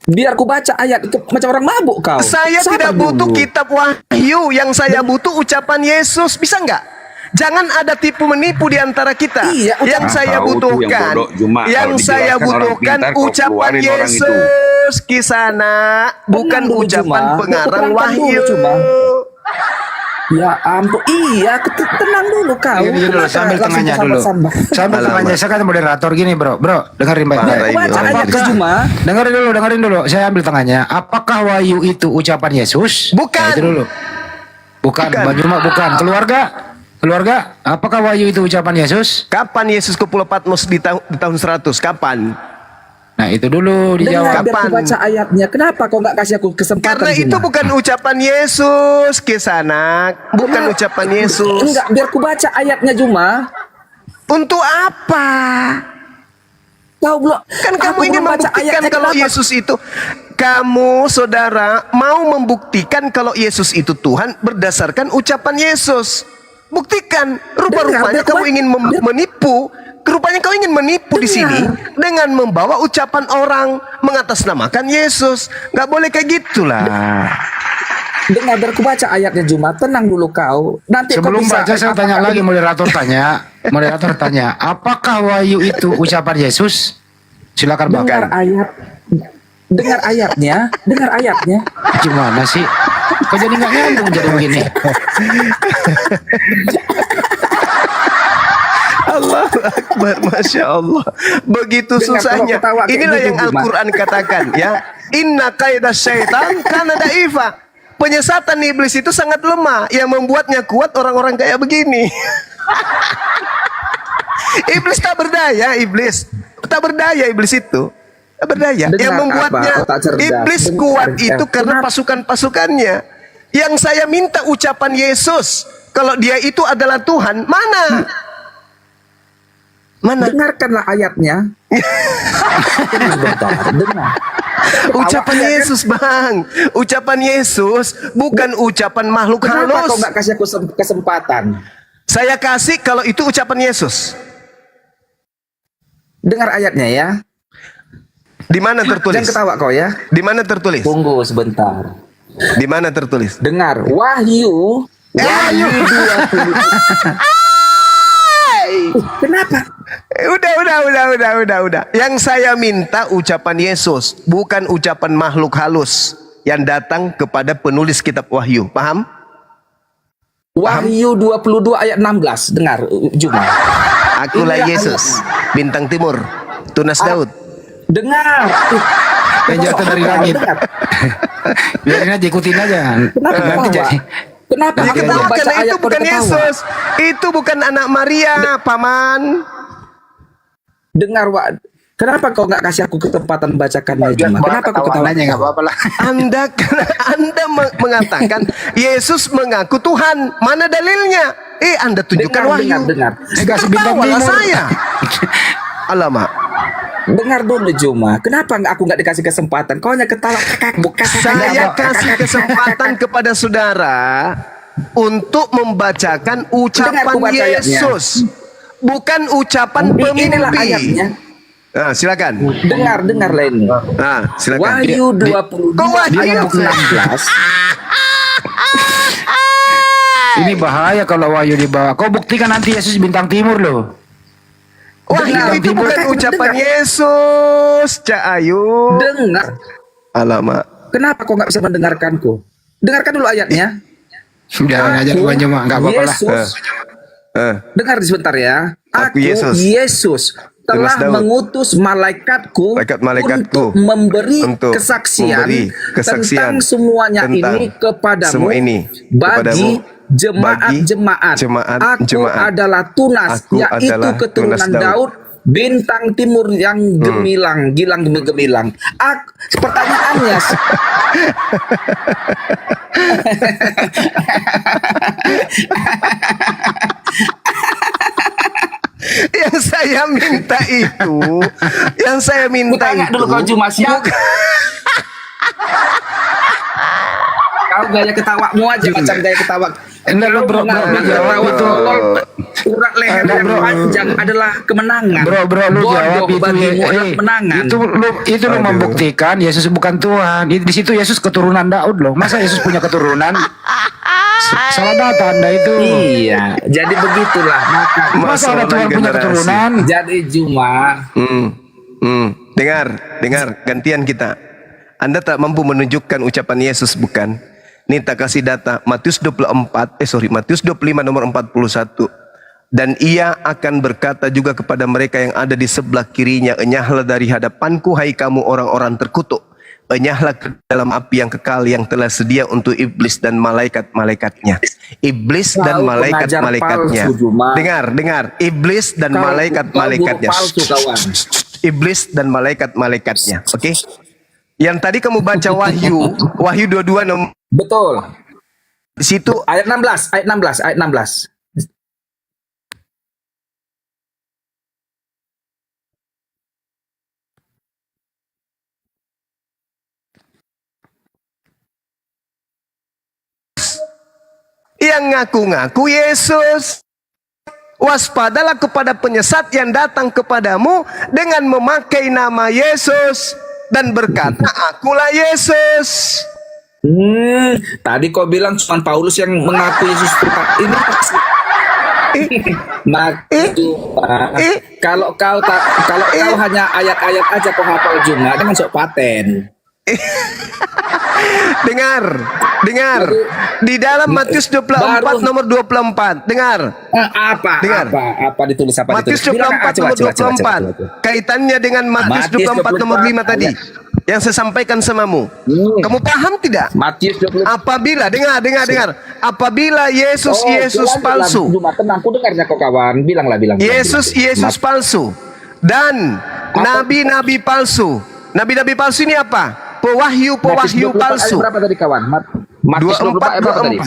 Speaker 7: Biar ku baca ayat itu macam orang mabuk kau.
Speaker 1: saya
Speaker 7: Sabar
Speaker 1: tidak butuh
Speaker 7: dulu.
Speaker 1: kitab Wahyu. Yang saya butuh ucapan Yesus. Bisa nggak? Jangan ada tipu menipu di antara kita.
Speaker 7: Iya,
Speaker 1: yang
Speaker 8: Nah,
Speaker 1: saya
Speaker 8: tahu tuh yang
Speaker 1: butuhkan,
Speaker 8: bodoh. Cuma
Speaker 1: yang
Speaker 8: kalau
Speaker 1: saya
Speaker 8: dijelaskan orang
Speaker 1: butuhkan
Speaker 8: pintar, kau
Speaker 1: ucapan
Speaker 8: keluarin orang itu.
Speaker 1: Yesus, Kisanak, bukan
Speaker 7: dulu,
Speaker 1: ucapan
Speaker 7: Cuma.
Speaker 1: pengarang
Speaker 7: Aku terangkan
Speaker 1: Wahyu.
Speaker 7: dulu, Cuma. Ya ampun, iya, tenang dulu kau.
Speaker 3: Gini dulu,
Speaker 7: Kenapa
Speaker 3: sambil
Speaker 7: langsung
Speaker 3: tengahnya dulu.
Speaker 7: sambar-sambar?
Speaker 3: Sambil tengahnya, saya kan moderator gini bro. Dengerin
Speaker 1: Parah
Speaker 3: baik-baik.
Speaker 1: ini
Speaker 7: Baca
Speaker 1: orang
Speaker 7: ayat
Speaker 1: Kristen.
Speaker 7: Juma.
Speaker 3: Dengerin dulu. Saya ambil tengahnya. Apakah Wahyu itu ucapan Yesus?
Speaker 1: Bukan.
Speaker 3: Nah, itu dulu. Bukan. Bang Juma, bukan. Keluarga. Apakah Wahyu itu ucapan Yesus?
Speaker 1: Kapan Yesus ke Pulau Patmos di tahun 100? Kapan?
Speaker 3: Nah, itu dulu dijawab.
Speaker 7: Dengar, biar
Speaker 1: Kapan?
Speaker 7: aku baca ayatnya. Kenapa kau nggak kasih aku kesempatan?
Speaker 1: Karena
Speaker 7: Juma?
Speaker 1: itu bukan ucapan Yesus, Kisanak. Bukan ucapan Yesus.
Speaker 7: Enggak, biar ku baca ayatnya Juma.
Speaker 1: Untuk apa?
Speaker 7: Kau belum.
Speaker 1: Kan kamu
Speaker 7: aku
Speaker 1: ingin
Speaker 7: belum baca
Speaker 1: membuktikan
Speaker 7: ayatnya,
Speaker 1: kalau
Speaker 7: kenapa?
Speaker 1: Yesus itu. Kamu, saudara, mau membuktikan kalau Yesus itu Tuhan berdasarkan ucapan Yesus. Buktikan. Rupa-rupanya
Speaker 7: Dengar,
Speaker 1: kamu ingin menipu. Rupanya kau ingin menipu di sini dengan membawa ucapan orang mengatasnamakan Yesus. Gak boleh kayak gitulah.
Speaker 7: Dengar, biar ku baca ayatnya Juma. Tenang dulu kau. Nanti
Speaker 3: Sebelum
Speaker 7: kau bisa,
Speaker 3: baca saya tanya lagi, moderator tanya. Apakah Wahyu itu ucapan Yesus? Silakan Bang.
Speaker 7: dengar ayat. Dengar ayatnya.
Speaker 3: Gimana sih? Kok jadi nggak nyambung jadi begini?
Speaker 1: Allahu Akbar, Masya Allah. Begitu
Speaker 7: Dengar,
Speaker 1: susahnya.
Speaker 7: kalau ketawa kayak
Speaker 1: Inilah
Speaker 7: gitu,
Speaker 1: yang
Speaker 7: Bima.
Speaker 1: Al-Quran katakan ya. Inna kaidah syaitan kana da'ifa. Penyesatan iblis itu sangat lemah. Yang membuatnya kuat orang-orang kayak begini. Iblis tak berdaya, iblis. Tak berdaya iblis itu. Tak berdaya.
Speaker 7: Dengar
Speaker 1: Yang membuatnya
Speaker 7: apa? Otak cerdas.
Speaker 1: iblis
Speaker 7: Dengar.
Speaker 1: kuat itu karena
Speaker 7: Kenapa?
Speaker 1: pasukan-pasukannya. Yang saya minta ucapan Yesus. Kalau dia itu adalah Tuhan, mana? Mana?
Speaker 7: Dengarkanlah ayatnya. Dengar.
Speaker 1: Ucapan
Speaker 7: Awak,
Speaker 1: Yesus, Bang. Ucapan Yesus bukan ucapan makhluk
Speaker 7: Kenapa kau
Speaker 1: halus.
Speaker 7: nggak kasih aku kesempatan?
Speaker 1: Saya kasih kalau itu ucapan Yesus.
Speaker 7: Dengar ayatnya ya.
Speaker 1: Di mana tertulis?
Speaker 7: Jangan ketawa kau ya.
Speaker 1: Di mana tertulis?
Speaker 7: Tunggu sebentar.
Speaker 1: Di mana tertulis?
Speaker 7: Dengar, Wahyu 20. Kenapa?
Speaker 1: Udah. Yang saya minta ucapan Yesus, bukan ucapan makhluk halus yang datang kepada penulis kitab Wahyu. Paham?
Speaker 7: Wahyu 22 ayat 16. Dengar, Juma.
Speaker 1: Akulah
Speaker 7: Inilah
Speaker 1: Yesus, bintang timur, tunas Daud.
Speaker 7: Dengar.
Speaker 3: Yang jatuh dari langit.
Speaker 7: Dengar.
Speaker 3: Biarin aja, ikutin aja.
Speaker 7: Kenapa
Speaker 3: Nanti
Speaker 7: ketawa?
Speaker 3: jadi.
Speaker 7: Kenapa
Speaker 1: Ya,
Speaker 7: aku
Speaker 1: ketawa
Speaker 7: baca
Speaker 1: karena
Speaker 7: ayat
Speaker 1: itu
Speaker 7: kau
Speaker 1: bukan
Speaker 7: ketawa?
Speaker 1: Yesus. Itu bukan anak Maria, Paman.
Speaker 7: Dengar, Wak. Kenapa kau nggak kasih aku kesempatan bacakannya, Juma? Kenapa kau ketawa?
Speaker 3: Nanya nggak apa-apa lah.
Speaker 1: Anda mengatakan Yesus mengaku Tuhan. Mana dalilnya? Anda tunjukkan Wahyu.
Speaker 7: Dengar.
Speaker 3: Kasih bintang
Speaker 1: Ketawalah
Speaker 3: timur.
Speaker 1: saya. Alamak.
Speaker 7: Dengar dulu, Juma. Kenapa aku nggak dikasih kesempatan? Kau hanya ketawa.
Speaker 1: Saya kasih kesempatan kepada saudara untuk membacakan
Speaker 7: Dengar,
Speaker 1: ucapan
Speaker 7: aku baca ayatnya.
Speaker 1: Yesus, bukan ucapan
Speaker 7: Inilah
Speaker 1: pemimpin.
Speaker 7: ayatnya.
Speaker 1: Silakan.
Speaker 7: Dengar lah ini.
Speaker 1: Silakan.
Speaker 7: Wahyu 20
Speaker 1: Kau Wahyu.
Speaker 7: ayat 16.
Speaker 3: Ini bahaya kalau Wahyu dibawa. Kau buktikan nanti Yesus bintang timur loh.
Speaker 1: Wahyu itu bukan ucapan Yesus, Cak Ayu.
Speaker 7: Dengar.
Speaker 1: Alamak.
Speaker 7: Kenapa kau nggak bisa mendengarkanku? Dengarkan dulu ayatnya.
Speaker 3: Sudah ngajar gua aja mah, nggak apa-apa lah.
Speaker 7: Yesus. Dengar sebentar ya.
Speaker 1: Aku
Speaker 7: Yesus telah
Speaker 1: Tunas Daud.
Speaker 7: mengutus malaikatku
Speaker 1: Malaikatku
Speaker 7: untuk memberi
Speaker 1: untuk
Speaker 7: kesaksian,
Speaker 1: memberi kesaksian
Speaker 7: tentang semuanya
Speaker 1: tentang
Speaker 7: ini kepadamu,
Speaker 1: semua ini
Speaker 7: bagi
Speaker 1: kepadamu,
Speaker 7: jemaat. Aku
Speaker 1: jemaat.
Speaker 7: adalah tunas,
Speaker 1: Aku
Speaker 7: yaitu
Speaker 1: adalah
Speaker 7: keturunan
Speaker 1: tunas Daud.
Speaker 7: Daud, bintang timur yang gemilang, gilang gemilang. Pertanyaannya,
Speaker 1: Yang saya minta itu,
Speaker 7: tanya dulu kau cuma siapa? Kau gaya ketawamu aja macam gaya ketawa.
Speaker 3: Enggak, bro,
Speaker 7: Ketawa
Speaker 3: itu.
Speaker 7: urat leher yang panjang adalah kemenangan.
Speaker 3: Bro, lu jawab
Speaker 7: Bodoh
Speaker 3: itu.
Speaker 7: bagimu adalah kemenangan.
Speaker 3: Itu lu membuktikan Yesus bukan Tuhan. Di situ Yesus keturunan Daud loh. Masa Yesus punya keturunan? Salah data Anda itu.
Speaker 7: Iya, jadi begitulah.
Speaker 3: Masa ada Tuhan punya
Speaker 1: generasi.
Speaker 3: keturunan?
Speaker 7: Jadi Juma,
Speaker 1: Dengar, gantian kita. Anda tak mampu menunjukkan ucapan Yesus, bukan? Nih tak kasih data Matius 25 nomor 41. Dan ia akan berkata juga kepada mereka yang ada di sebelah kirinya, enyahlah dari hadapanku hai kamu orang-orang terkutuk. Enyahlah ke dalam api yang kekal yang telah sedia untuk iblis dan malaikat-malaikatnya. Iblis dan
Speaker 7: Kau
Speaker 1: malaikat-malaikatnya.
Speaker 7: pengajar palsu, Juma.
Speaker 1: Dengar. Iblis dan
Speaker 7: Kau
Speaker 1: malaikat-malaikatnya.
Speaker 7: palsu, kawan.
Speaker 1: Iblis dan malaikat-malaikatnya. Oke? Yang tadi kamu baca Wahyu 22 nomor
Speaker 7: Betul.
Speaker 1: di situ
Speaker 7: Ayat 16.
Speaker 1: yang ngaku-ngaku Yesus. Waspadalah kepada penyesat yang datang kepadamu dengan memakai nama Yesus dan berkata, akulah Yesus.
Speaker 7: Tadi kau bilang cuma Paulus yang mengaku Yesus Tuhan. Ini pasti. Kalau kau hanya ayat-ayat aja kau hafal Juma, kan masuk paten.
Speaker 1: Dengar. Di dalam Matius 24 nomor 24. Dengar.
Speaker 7: Apa ditulis apa
Speaker 1: Matius
Speaker 7: ditulis?
Speaker 1: 24 nomor 24. Kaitannya dengan Matius 24 nomor 5 tadi. Yang saya sampaikan samamu. Kamu paham tidak?
Speaker 7: Matius 24.
Speaker 1: Apabila dengar. Apabila Yesus palsu.
Speaker 7: Cuma tenang, ku dengarnya kau kawan. Bilang.
Speaker 1: Yesus palsu dan nabi-nabi palsu. Nabi-nabi palsu ini apa? Pewahyu palsu.
Speaker 7: Berapa tadi kawan? Matius 24 ayat berapa tadi?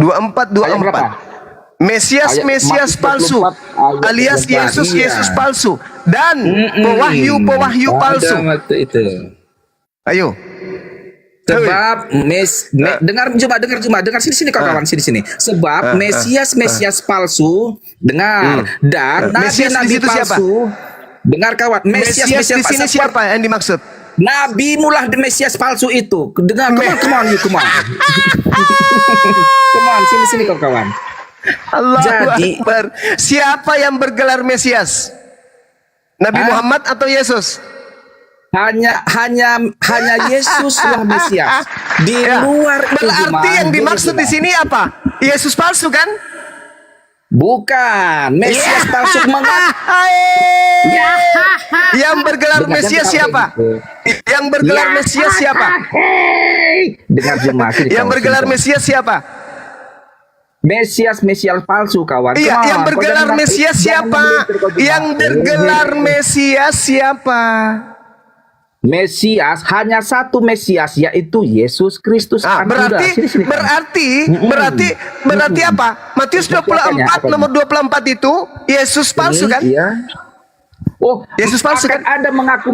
Speaker 1: 24. Mesias palsu alias Yesus palsu dan pewahyu palsu. Ayo.
Speaker 7: Sebab dengar sini kawan sini. Sebab Mesias palsu, dengar, dan
Speaker 1: Mesias di
Speaker 7: nabi-nabi
Speaker 1: situ siapa?
Speaker 7: palsu. Dengar kawan,
Speaker 1: Mesias di sini siapa yang dimaksud?
Speaker 7: Nabi mulah Mesias palsu itu. Dengar, come on, come on. Come on, sini kawan.
Speaker 1: Allahu
Speaker 7: Jadi-
Speaker 1: Akbar. Siapa yang bergelar Mesias? Nabi Muhammad atau Yesus?
Speaker 7: Hanya Yesuslah Mesias. Di
Speaker 1: Ya.
Speaker 7: luar itu
Speaker 1: Berarti
Speaker 7: Juman,
Speaker 1: yang dimaksud di sini apa? Yesus palsu kan?
Speaker 7: bukan Mesias palsu
Speaker 1: Yang bergelar
Speaker 7: Dengar,
Speaker 1: Mesias
Speaker 7: jangan
Speaker 1: siapa?
Speaker 7: sampai
Speaker 1: Yang bergelar Mesias siapa?
Speaker 7: Dengar Juman, sini,
Speaker 1: Yang
Speaker 7: kawan,
Speaker 1: bergelar
Speaker 7: sini, kawan.
Speaker 1: Mesias siapa?
Speaker 7: Mesias palsu kawan.
Speaker 1: Iya,
Speaker 7: Come on,
Speaker 1: yang
Speaker 7: kau
Speaker 1: bergelar
Speaker 7: jangan-
Speaker 1: Mesias
Speaker 7: jangan
Speaker 1: siapa?
Speaker 7: melintir kau, Juman.
Speaker 1: Yang bergelar Mesias siapa?
Speaker 7: Mesias hanya satu Mesias, yaitu Yesus Kristus.
Speaker 1: Ah, berarti
Speaker 7: Sini, kawan.
Speaker 1: berarti apa? Matius 24 nomor 24 itu Yesus palsu kan?
Speaker 7: Iya. Oh,
Speaker 1: Yesus palsu
Speaker 7: akan
Speaker 1: kan?
Speaker 7: ada mengaku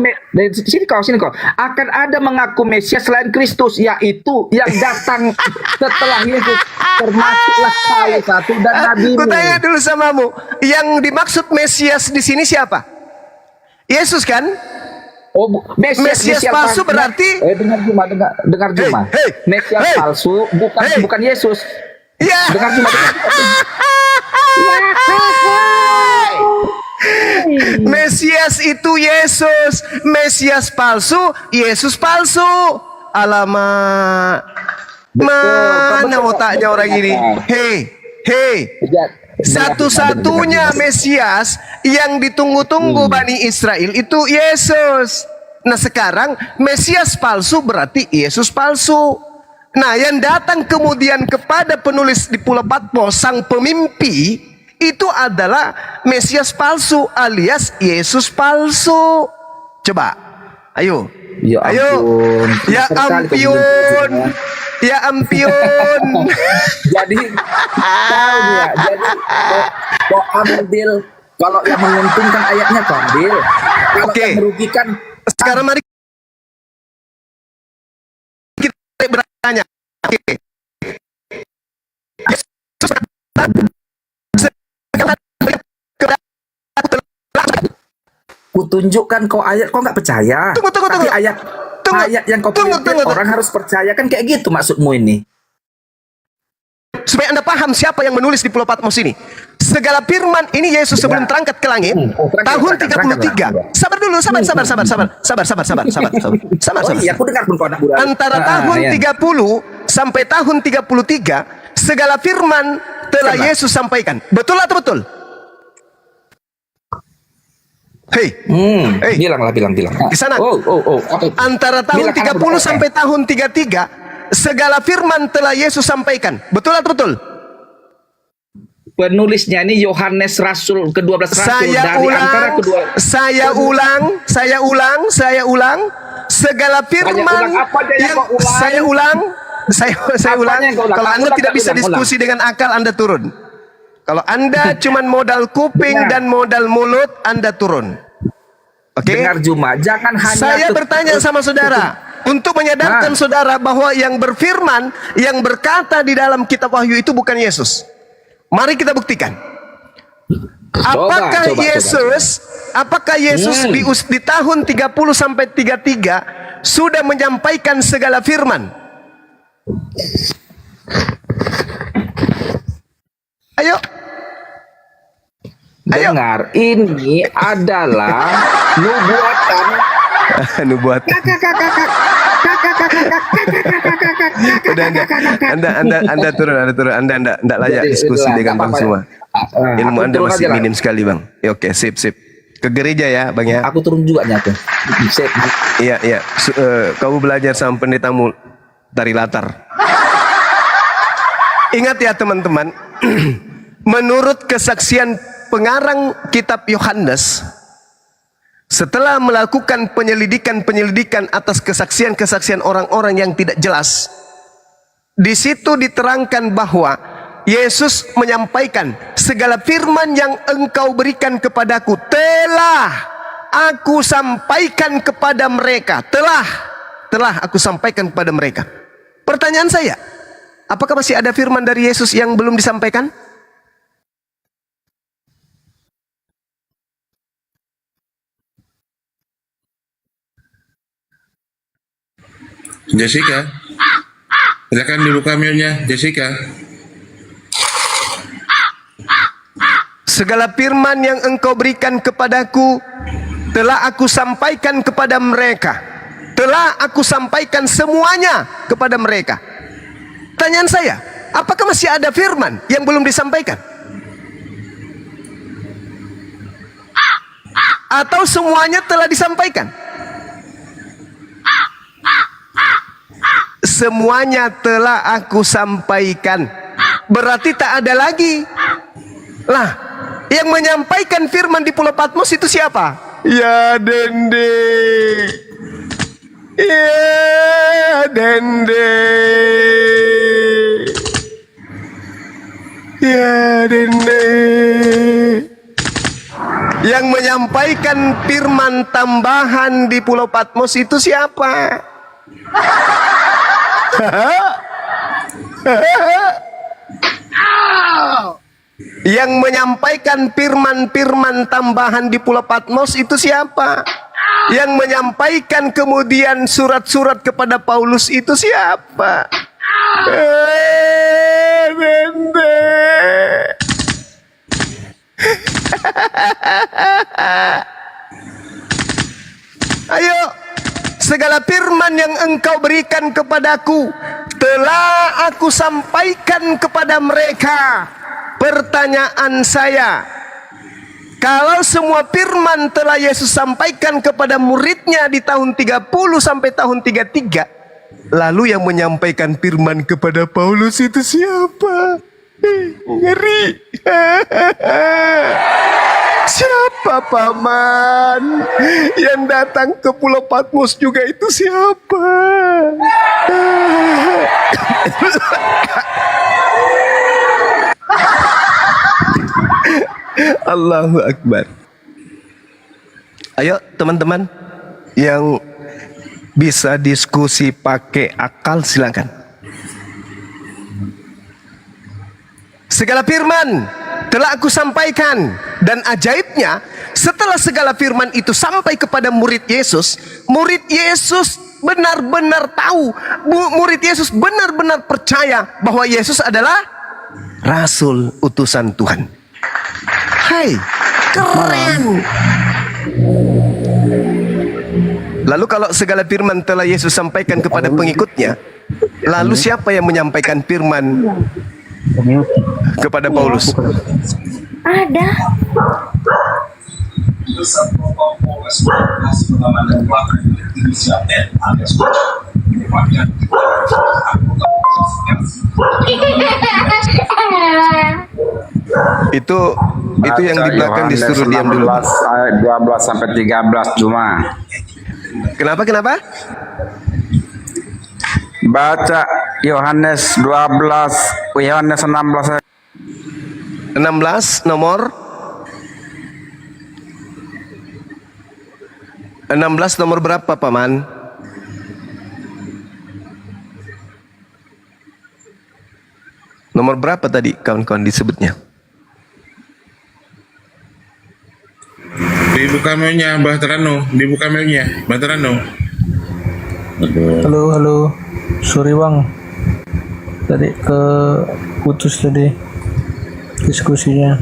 Speaker 7: sini kau. Akan ada mengaku Mesias selain Kristus, yaitu yang datang setelah Yesus, termasuklah salah satu dan nabi.
Speaker 1: Ku tanya dulu samamu, yang dimaksud Mesias di sini siapa? Yesus kan?
Speaker 7: Oh,
Speaker 1: Mesias palsu berarti-
Speaker 7: dengar Juma.
Speaker 1: Hey,
Speaker 7: Mesias
Speaker 1: hey.
Speaker 7: palsu bukan Yesus.
Speaker 1: Ya.
Speaker 7: Dengar Juma.
Speaker 1: Mesias itu Yesus. Mesias palsu, Yesus palsu. Alamak. Mana otaknya orang ini? Hei. Satu-satunya Mesias yang ditunggu-tunggu Bani Israel itu Yesus. Nah sekarang Mesias palsu berarti Yesus palsu. Nah yang datang kemudian kepada penulis di Pulau Patmos sang pemimpi itu adalah Mesias palsu alias Yesus palsu. Coba, ayo.
Speaker 7: Ya
Speaker 1: Ayo.
Speaker 7: ampun.
Speaker 1: Ya
Speaker 7: Terkali
Speaker 1: ampun. Ya ampun.
Speaker 7: Jadi tahu ya. Jadi kok ambil kalau yang menguntungkan ayatnya kok ambil. Kalau
Speaker 1: Oke.
Speaker 7: yang merugikan
Speaker 1: Sekarang mari kita bertanya. Oke.
Speaker 7: kutunjukkan kau ayat kau nggak percaya.
Speaker 1: Tunggu.
Speaker 7: Tapi ayat
Speaker 1: Tunggu.
Speaker 7: ayat yang kau
Speaker 1: Tunggu.
Speaker 7: pilih orang harus percaya kan kayak gitu maksudmu ini.
Speaker 1: Supaya Anda paham siapa yang menulis di Pulau Patmos ini. Segala firman ini Yesus sebelum terangkat ke langit tahun 33. Sabar dulu, sabar.
Speaker 7: Oh iya, aku dengar pun kau nak budak.
Speaker 1: Antara tahun
Speaker 7: iya.
Speaker 1: 30 sampai tahun 33 segala firman telah Yesus sampaikan. Betul atau betul? Hei, Hey.
Speaker 7: Bilang.
Speaker 1: Di sana.
Speaker 7: Oh. Apa itu?
Speaker 1: antara tahun
Speaker 7: Bilang, karena
Speaker 1: 30
Speaker 7: budak.
Speaker 1: sampai tahun 33 segala firman telah Yesus sampaikan. Betul atau betul?
Speaker 7: Penulisnya ini Yohanes Rasul ke-12 Rasul
Speaker 1: Saya
Speaker 7: dari antara kedua.
Speaker 1: saya ulang. Segala firman
Speaker 7: ulang. Apa aja yang kau ulang?
Speaker 1: saya ulang.
Speaker 7: Apanya yang kau ulang?
Speaker 1: Kalau Anda
Speaker 7: Ulang,
Speaker 1: tidak bisa
Speaker 7: ulang.
Speaker 1: diskusi dengan akal, Anda turun. Kalau Anda cuman modal kuping
Speaker 7: Dengar.
Speaker 1: dan modal mulut, Anda turun. Oke?
Speaker 7: Dengar Juma, jangan hanya
Speaker 1: Saya bertanya sama saudara untuk menyadarkan saudara bahwa yang berfirman, yang berkata di dalam kitab Wahyu itu bukan Yesus. Mari kita buktikan. Apakah Yesus di tahun 30 sampai 33 sudah menyampaikan segala firman? Ayo.
Speaker 7: dengar, ini adalah nubuatan.
Speaker 1: Nubuat. Udah Anda turun. Anda enggak layak
Speaker 7: Jadi,
Speaker 1: diskusi
Speaker 7: itulah,
Speaker 1: dengan
Speaker 7: nggak
Speaker 1: Bang
Speaker 7: apa-apa.
Speaker 1: semua. Ilmu
Speaker 7: Aku
Speaker 1: Anda
Speaker 7: turun
Speaker 1: masih
Speaker 7: aja lah.
Speaker 1: minim sekali, Bang. Ya, oke, sip. Ke gereja ya, Bang ya.
Speaker 7: Aku turun juga nih aku. Sip.
Speaker 1: Iya. Kamu belajar sama pendetamu dari latar. Ingat ya teman-teman, menurut kesaksian pengarang kitab Yohanes, setelah melakukan penyelidikan atas kesaksian orang-orang yang tidak jelas, di situ diterangkan bahwa Yesus menyampaikan segala firman yang engkau berikan kepadaku telah aku sampaikan kepada mereka. Telah aku sampaikan kepada mereka. Pertanyaan saya, apakah masih ada firman dari Yesus yang belum disampaikan?
Speaker 9: Jessica, silakan dibuka mute-nya, Jessica.
Speaker 1: Segala firman yang engkau berikan kepadaku telah aku sampaikan kepada mereka. Telah aku sampaikan semuanya kepada mereka. Pertanyaan saya, apakah masih ada firman yang belum disampaikan? Atau semuanya telah disampaikan? Semuanya telah aku sampaikan. Berarti tak ada lagi. Lah, yang menyampaikan firman di Pulau Patmos itu siapa? Ya Dende. Ya Dende. Ya Dende. Yang menyampaikan firman tambahan di Pulau Patmos itu siapa? Yang menyampaikan firman-firman tambahan di Pulau Patmos itu siapa? Yang menyampaikan kemudian surat-surat kepada Paulus itu siapa? Bende. Ayo, segala firman yang engkau berikan kepadaku telah aku sampaikan kepada mereka. Pertanyaan saya, kalau semua firman telah Yesus sampaikan kepada muridnya di tahun 30 sampai tahun 33, lalu yang menyampaikan firman kepada Paulus itu siapa? Ngeri. Siapa paman? Yang datang ke Pulau Patmos juga itu siapa? Allahu Akbar. Ayo teman-teman yang bisa diskusi pakai akal silakan. Segala firman telah aku sampaikan, dan ajaibnya setelah segala firman itu sampai kepada murid Yesus benar-benar tahu, murid Yesus benar-benar percaya bahwa Yesus adalah Rasul utusan Tuhan. Hai, keren. Lalu kalau segala firman telah Yesus sampaikan kepada pengikutnya, lalu siapa yang menyampaikan firman kepada Paulus?
Speaker 10: Ada.
Speaker 1: Itu yang di belakang disuruh diam dulu.
Speaker 8: Ayat 12 sampai 13 cuma.
Speaker 1: Kenapa?
Speaker 8: Baca Yohanes 12, Yohanes 16.
Speaker 1: 16 nomor 16 nomor berapa paman? Nomor berapa tadi kawan-kawan disebutnya?
Speaker 9: Dibuka mute-nya, Mbah Terano. Dibuka mute-nya, Mbah Terano.
Speaker 11: Halo. Sorry bang, tadi putus tadi diskusinya.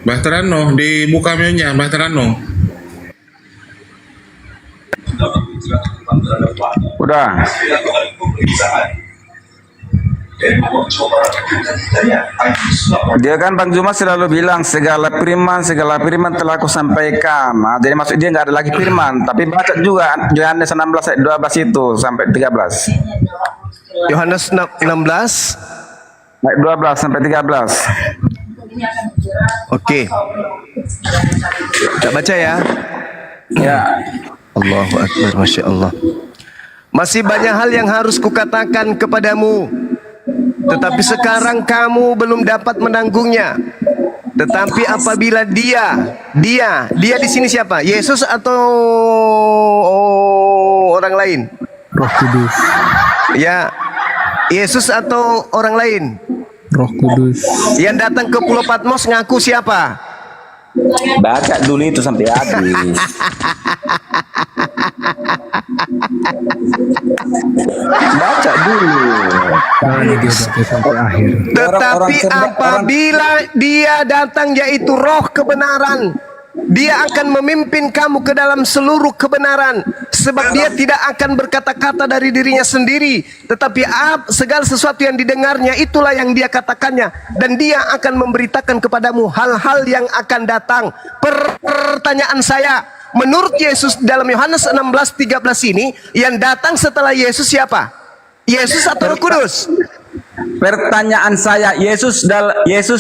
Speaker 9: Mbah Terano, dibuka mute-nya, Mbah Terano.
Speaker 8: Udah. Dia kan Bang Juma selalu bilang segala firman telah aku sampaikan. Nah, jadi maksud dia nggak ada lagi firman, tapi baca juga Yohanes 16 ayat 12 itu sampai 13.
Speaker 1: Yohanes 16
Speaker 8: ayat 12 sampai 13.
Speaker 1: Oke. Kita baca ya.
Speaker 8: Ya.
Speaker 1: Allahu Akbar, Masya Allah. Masih banyak hal yang harus kukatakan kepadamu, tetapi sekarang kamu belum dapat menanggungnya. Tetapi apabila dia di sini siapa? Yesus atau orang lain?
Speaker 11: Roh Kudus.
Speaker 1: Ya, Yesus atau orang lain?
Speaker 11: Roh Kudus.
Speaker 1: Yang datang ke Pulau Patmos ngaku siapa?
Speaker 8: Baca dulu itu sampai habis. Baca dulu.
Speaker 11: Nah, ini dia baca sampai akhir.
Speaker 1: Tetapi apabila dia datang, yaitu roh kebenaran, dia akan memimpin kamu ke dalam seluruh kebenaran. Sebab dia tidak akan berkata-kata dari dirinya sendiri, tetapi segala sesuatu yang didengarnya itulah yang dia katakannya. Dan dia akan memberitakan kepadamu hal-hal yang akan datang. Pertanyaan saya, menurut Yesus dalam Yohanes 16:13 ini, yang datang setelah Yesus siapa? Yesus atau Roh Kudus?
Speaker 8: Pertanyaan saya, Yesus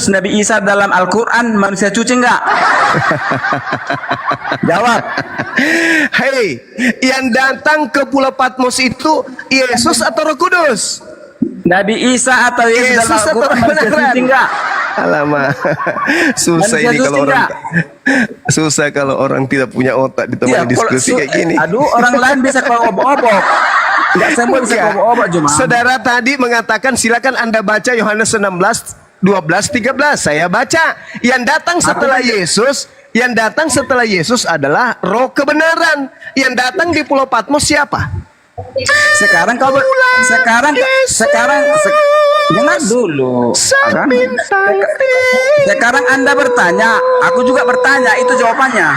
Speaker 8: Nabi Isa dalam Al-Quran manusia suci enggak? Jawab.
Speaker 1: Hei, yang datang ke Pulau Patmos itu Yesus atau Roh Kudus?
Speaker 8: Nabi Isa atau Yesus dalam
Speaker 1: Yesus atau
Speaker 8: Al-Quran manusia
Speaker 1: kebenaran?
Speaker 8: suci enggak?
Speaker 1: Alamak, susah
Speaker 8: Manusia
Speaker 1: ini
Speaker 8: suci
Speaker 1: kalau orang
Speaker 8: enggak?
Speaker 1: susah kalau orang tidak punya otak ditemani diskusi kayak gini.
Speaker 8: Aduh, orang lain bisa kalau obok-obok. Enggak semua bisa
Speaker 1: Enggak.
Speaker 8: kalau obok-obok cuma.
Speaker 1: Saudara tadi mengatakan silakan Anda baca Yohanes 16:12-13. Saya baca. Yang datang setelah Yesus, yang datang setelah Yesus adalah Roh kebenaran. Yang datang di Pulau Patmos siapa?
Speaker 8: Sekarang dengar dulu. Sekarang Anda bertanya, aku juga bertanya, itu jawabannya.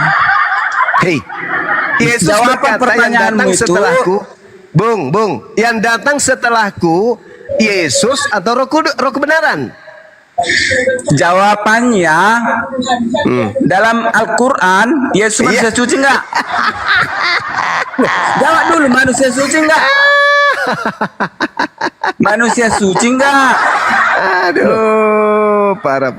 Speaker 1: Hei, Yesus
Speaker 8: Jawaban
Speaker 1: berkata yang
Speaker 8: pertanyaanmu
Speaker 1: datang
Speaker 8: itu-
Speaker 1: setelahku, Bung, yang datang setelahku Yesus atau Roh kebenaran?
Speaker 8: Jawabannya dalam Al-Quran, Yesus manusia suci enggak? Jawab dulu, manusia suci enggak? Manusia suci enggak?
Speaker 1: Aduh, parah.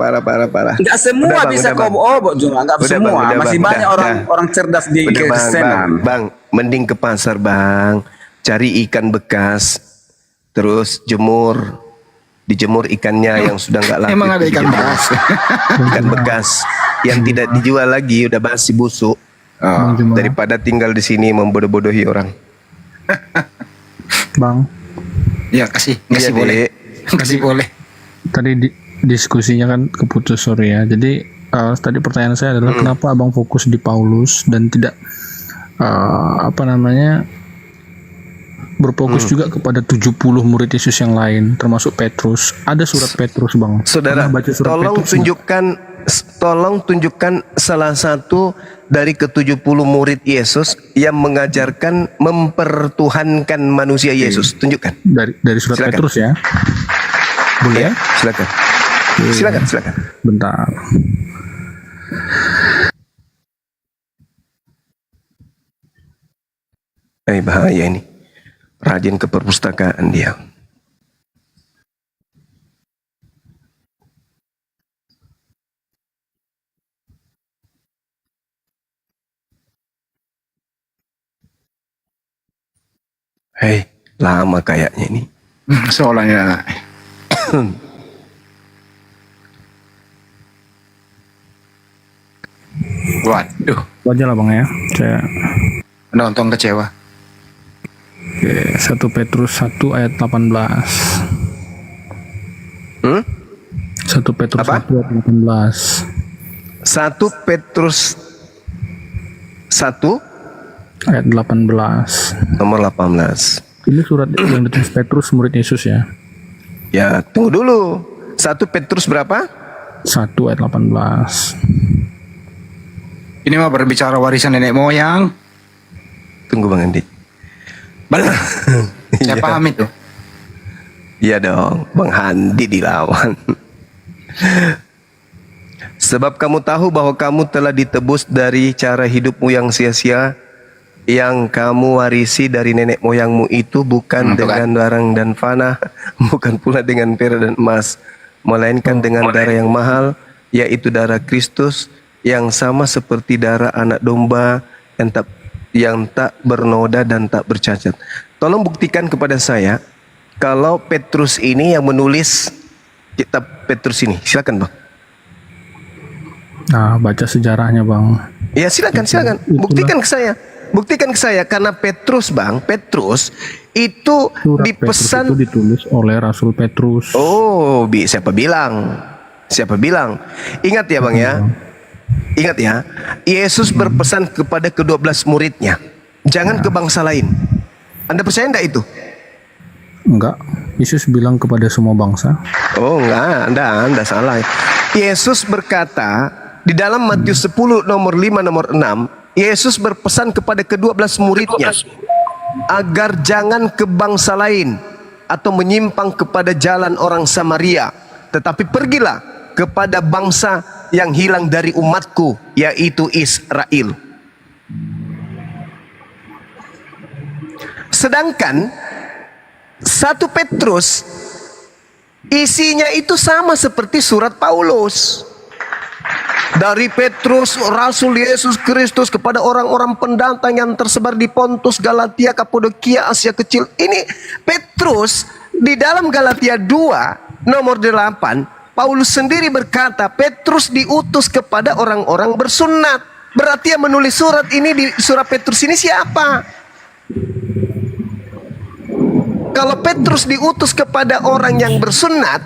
Speaker 8: Enggak semua
Speaker 1: Udah, Bang,
Speaker 8: bisa
Speaker 1: udah, Bang.
Speaker 8: kau obok juga, enggak
Speaker 1: Udah,
Speaker 8: semua.
Speaker 1: Bang, udah,
Speaker 8: Masih
Speaker 1: Bang,
Speaker 8: banyak
Speaker 1: udah.
Speaker 8: orang cerdas di
Speaker 1: Udah,
Speaker 8: Kristen.
Speaker 1: bang, mending ke pasar bang, cari ikan bekas, terus dijemur ikannya yang sudah nggak laku.
Speaker 3: Emang ada ikan bekas?
Speaker 1: Ikan bekas yang tidak dijual lagi, udah basi busuk.
Speaker 11: Bang Juma.
Speaker 1: Daripada tinggal di sini membodoh-bodohi orang.
Speaker 11: Bang,
Speaker 3: Ya, kasih
Speaker 1: Iya,
Speaker 3: boleh.
Speaker 1: Dek.
Speaker 3: Kasih boleh.
Speaker 11: tadi diskusinya kan keputus sorry ya. Jadi tadi pertanyaan saya adalah kenapa abang fokus di Paulus dan tidak berfokus juga kepada 70 murid Yesus yang lain termasuk Petrus. Ada surat Petrus bang.
Speaker 1: Saudara,
Speaker 11: Pernah baca surat
Speaker 1: tolong
Speaker 11: Petrus nggak?
Speaker 1: tunjukkan salah satu dari ke-70 murid Yesus yang mengajarkan mempertuhankan manusia Yesus. Tunjukkan.
Speaker 11: dari surat
Speaker 1: Silakan.
Speaker 11: Petrus ya. Boleh ya?
Speaker 1: Silakan. Silakan.
Speaker 11: Bentar.
Speaker 1: Bahaya ini. Rajin ke perpustakaan dia. Hei, lama kayaknya ini.
Speaker 3: Soalnya waduh,
Speaker 11: Wajar lah bang ya. Saya
Speaker 3: nonton kecewa.
Speaker 11: Oke, 1 Petrus 1 ayat 18. 1 Petrus
Speaker 1: Apa?
Speaker 11: 1 ayat 18.
Speaker 1: 1 Petrus 1
Speaker 11: Ayat 18.
Speaker 1: nomor 18.
Speaker 11: Ini surat yang ditulis Petrus murid Yesus ya.
Speaker 1: Ya, tunggu dulu. 1 Petrus berapa?
Speaker 11: 1 ayat 18.
Speaker 3: Ini mah berbicara warisan nenek moyang.
Speaker 1: Tunggu Bang Andi.
Speaker 3: Benar. Saya
Speaker 1: Iya.
Speaker 3: paham itu.
Speaker 1: Iya dong, Bang Handi dilawan. Sebab kamu tahu bahwa kamu telah ditebus dari cara hidupmu yang sia-sia, yang kamu warisi dari nenek moyangmu itu bukan dengan barang dan fana, bukan pula dengan perak dan emas, melainkan dengan darah yang mahal, yaitu darah Kristus, yang sama seperti darah anak domba yang tak bernoda dan tak bercacat. Tolong buktikan kepada saya kalau Petrus ini yang menulis kitab Petrus ini. Silakan Bang.
Speaker 11: Nah, baca sejarahnya bang.
Speaker 1: Ya silakan. Buktikan ke saya karena Petrus itu
Speaker 11: Surat
Speaker 1: dipesan.
Speaker 11: Petrus itu ditulis oleh Rasul Petrus.
Speaker 1: Oh, siapa bilang? Ingat ya Bang ya. Ingat ya. Yesus berpesan kepada ke-12 muridnya, jangan ke bangsa lain. Anda percaya enggak itu?
Speaker 11: Enggak. Yesus bilang kepada semua bangsa.
Speaker 1: Oh enggak, Anda salah. Yesus berkata di dalam Matius 10 nomor 5 nomor 6, Yesus berpesan kepada ke-12 muridnya agar jangan ke bangsa lain atau menyimpang kepada jalan orang Samaria, tetapi pergilah kepada bangsa yang hilang dari umatku, yaitu Israel. Sedangkan 1 Petrus isinya itu sama seperti surat Paulus. Dari Petrus, Rasul Yesus Kristus, kepada orang-orang pendatang yang tersebar di Pontus, Galatia, Kapadokia, Asia Kecil. Ini Petrus di dalam Galatia 2 nomor 8, Paulus sendiri berkata Petrus diutus kepada orang-orang bersunat. Berarti yang menulis surat ini di surat Petrus ini siapa? Kalau Petrus diutus kepada orang yang bersunat,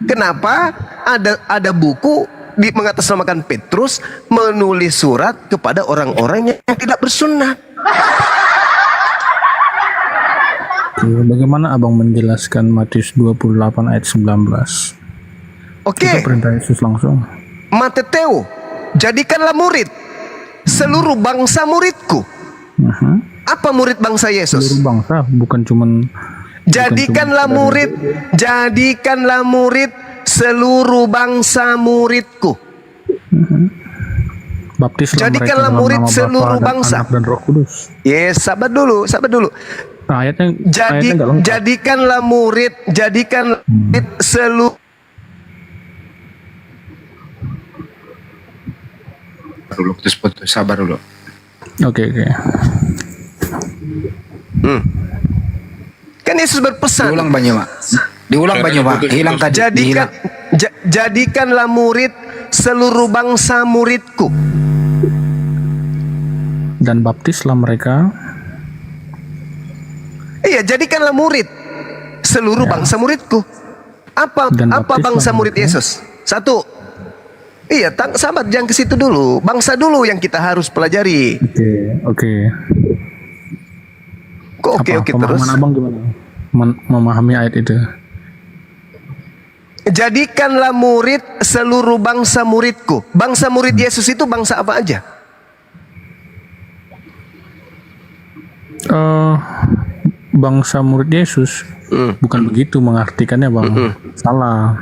Speaker 1: kenapa ada buku mengatasnamakan Petrus menulis surat kepada orang-orang yang tidak bersunat?
Speaker 11: Bagaimana abang menjelaskan Matius 28 ayat 19?
Speaker 1: Oke.
Speaker 11: Itu perintah Yesus langsung.
Speaker 1: Mateteo, jadikanlah murid seluruh bangsa muridku. Apa murid bangsa Yesus?
Speaker 11: Seluruh bangsa, bukan cuman
Speaker 1: Jadikanlah murid seluruh bangsa muridku.
Speaker 11: Baptislah
Speaker 1: Jadikanlah
Speaker 11: mereka
Speaker 1: murid
Speaker 11: dalam nama
Speaker 1: seluruh
Speaker 11: Bapa dan
Speaker 1: bangsa.
Speaker 11: Anak dan Roh Kudus.
Speaker 1: Yes, sabar dulu.
Speaker 11: Nah, ayatnya nggak lengkap.
Speaker 1: Jadikanlah murid seluruh.
Speaker 3: Putus, sabar dulu.
Speaker 11: Oke.
Speaker 1: Kan Yesus berpesan.
Speaker 3: Diulang Banyuma. Hilang tadi.
Speaker 1: Jadikanlah murid seluruh bangsa muridku.
Speaker 11: Dan baptislah mereka.
Speaker 1: Iya, jadikanlah murid seluruh bangsa muridku. Apa bangsa murid Yesus? Satu. Iya, sahabat, jangan ke situ dulu. Bangsa dulu yang kita harus pelajari.
Speaker 11: Oke.
Speaker 1: Kok oke terus?
Speaker 11: Pemahaman abang gimana? Memahami ayat itu.
Speaker 1: Jadikanlah murid seluruh bangsa muridku. Bangsa murid Yesus itu bangsa apa aja?
Speaker 11: Bangsa murid Yesus bukan begitu mengartikannya, bang. Salah.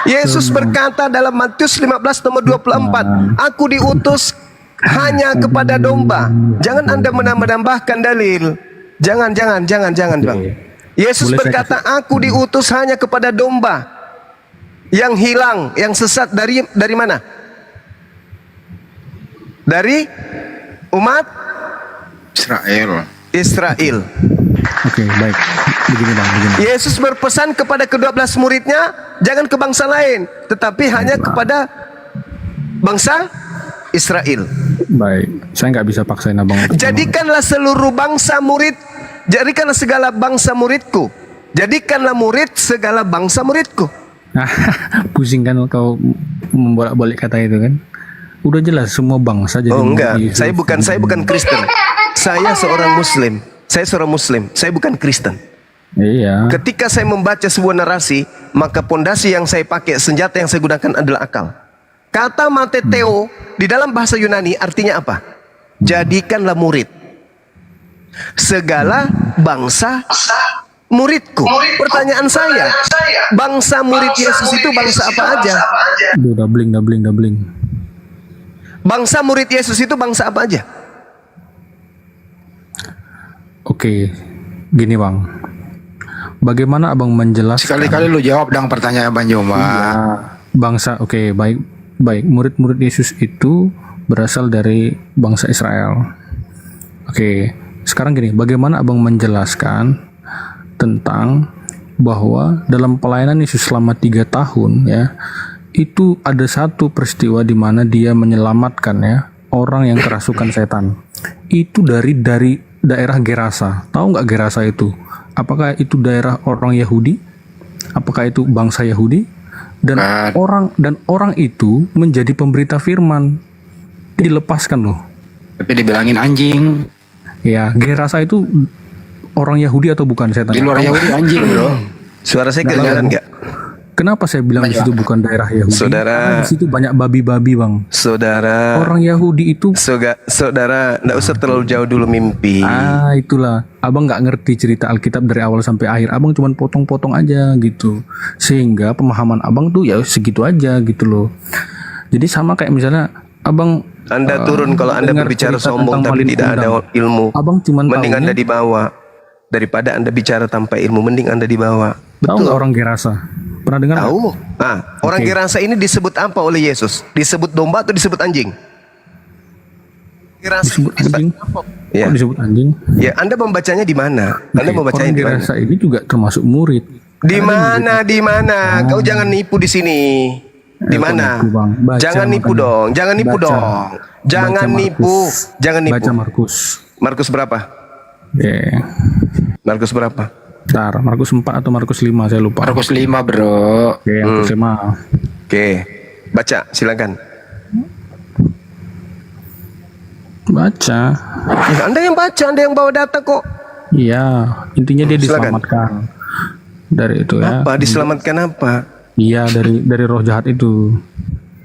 Speaker 1: Yesus berkata dalam Matius 15 nomor 24, aku diutus hanya kepada domba. Jangan Anda menambah-nambahkan dalil. Jangan bang. Yesus berkata, aku diutus hanya kepada domba yang hilang, yang sesat dari mana? Dari umat Israel.
Speaker 11: Oke, baik. Begini.
Speaker 1: Yesus berpesan kepada ke-12 muridnya, jangan ke bangsa lain, tetapi hanya kepada bangsa Israel.
Speaker 11: Baik, saya nggak bisa paksain abang.
Speaker 1: Jadikanlah seluruh bangsa murid, jadikanlah segala bangsa muridku. Jadikanlah murid segala bangsa muridku.
Speaker 11: Pusing kan kau membolak-balik kata itu kan? Udah jelas semua bangsa jadi.
Speaker 1: Oh enggak, saya bukan Kristen. Saya seorang Muslim. Saya bukan Kristen.
Speaker 11: Iya.
Speaker 1: Ketika saya membaca sebuah narasi, maka pondasi yang saya pakai, senjata yang saya gunakan adalah akal. Kata mateteo di dalam bahasa Yunani artinya apa? Jadikanlah murid segala bangsa muridku. Pertanyaan saya, bangsa murid Yesus itu bangsa apa aja?
Speaker 11: Udah bling.
Speaker 1: Bangsa murid Yesus itu bangsa apa aja?
Speaker 11: Oke, gini bang. Bagaimana abang menjelaskan?
Speaker 3: Sekali-kali lu jawab dong pertanyaan Banyuma.
Speaker 11: Bangsa, oke, baik. Murid-murid Yesus itu berasal dari bangsa Israel. Oke, sekarang gini, bagaimana abang menjelaskan tentang bahwa dalam pelayanan Yesus selama 3 tahun ya, itu ada satu peristiwa di mana dia menyelamatkan ya orang yang kerasukan setan. Itu dari daerah Gerasa. Tahu nggak Gerasa itu? Apakah itu daerah orang Yahudi? Apakah itu bangsa Yahudi? Dan orang itu menjadi pemberita firman. Dilepaskan loh.
Speaker 3: Tapi dibilangin anjing.
Speaker 11: Ya, Gerasa itu orang Yahudi atau bukan, saya tanya?
Speaker 3: Di luar Yahudi anjing, bro.
Speaker 1: Suara saya kedengaran nggak?
Speaker 11: Kenapa saya bilang di situ bukan daerah Yahudi?
Speaker 1: Saudara.
Speaker 11: Karena di situ banyak babi-babi, Bang.
Speaker 1: Saudara,
Speaker 11: Orang Yahudi itu
Speaker 1: saudara, nggak usah terlalu jauh dulu mimpi.
Speaker 11: itulah. Abang nggak ngerti cerita Alkitab dari awal sampai akhir. Abang cuma potong-potong aja gitu. Sehingga pemahaman abang tuh ya segitu aja gitu loh. Jadi sama kayak misalnya abang
Speaker 1: Anda turun kalau Anda
Speaker 11: dengar
Speaker 1: berbicara
Speaker 11: cerita
Speaker 1: sombong
Speaker 11: tentang
Speaker 1: tapi
Speaker 11: Malin
Speaker 1: tidak ada
Speaker 11: Kundang.
Speaker 1: ilmu.
Speaker 11: Abang cuma
Speaker 1: Mending
Speaker 11: taunya-
Speaker 1: Anda dibawa daripada Anda bicara tanpa ilmu. Mending Anda dibawa.
Speaker 11: Tahu nggak orang Gerasa? Pernah dengar? nggak?
Speaker 1: Tahu? Nah, orang
Speaker 11: Oke.
Speaker 1: Gerasa ini disebut apa oleh Yesus? Disebut domba atau disebut anjing? Gerasa
Speaker 11: Disebut anjing.
Speaker 1: Ya.
Speaker 11: Kok disebut anjing?
Speaker 1: Ya, Anda membacanya di mana? Anda
Speaker 11: Oke,
Speaker 1: membacanya
Speaker 11: orang
Speaker 1: di mana?
Speaker 11: Gerasa ini juga termasuk murid.
Speaker 1: Di mana? Di mana? Kau jangan nipu di sini. Di
Speaker 11: kok
Speaker 1: mana?
Speaker 11: nipu, Bang? Baca
Speaker 1: Jangan nipu
Speaker 11: makanya.
Speaker 1: dong. Jangan nipu
Speaker 11: Baca.
Speaker 1: dong. Jangan
Speaker 11: Baca
Speaker 1: nipu.
Speaker 11: Markus.
Speaker 1: Jangan nipu.
Speaker 11: Baca Markus.
Speaker 1: Markus berapa?
Speaker 11: Oke.
Speaker 1: Markus berapa?
Speaker 11: Bentar, Markus 4 atau Markus 5 saya lupa.
Speaker 3: Markus 5, bro.
Speaker 11: Oke, Markus 5.
Speaker 1: Oke. Baca, silakan.
Speaker 11: Baca.
Speaker 1: Ya, Anda yang baca, Anda yang bawa data kok.
Speaker 11: Iya, intinya dia
Speaker 1: Silakan.
Speaker 11: diselamatkan dari itu ya.
Speaker 1: Apa? Diselamatkan apa?
Speaker 11: Iya, dari roh jahat itu.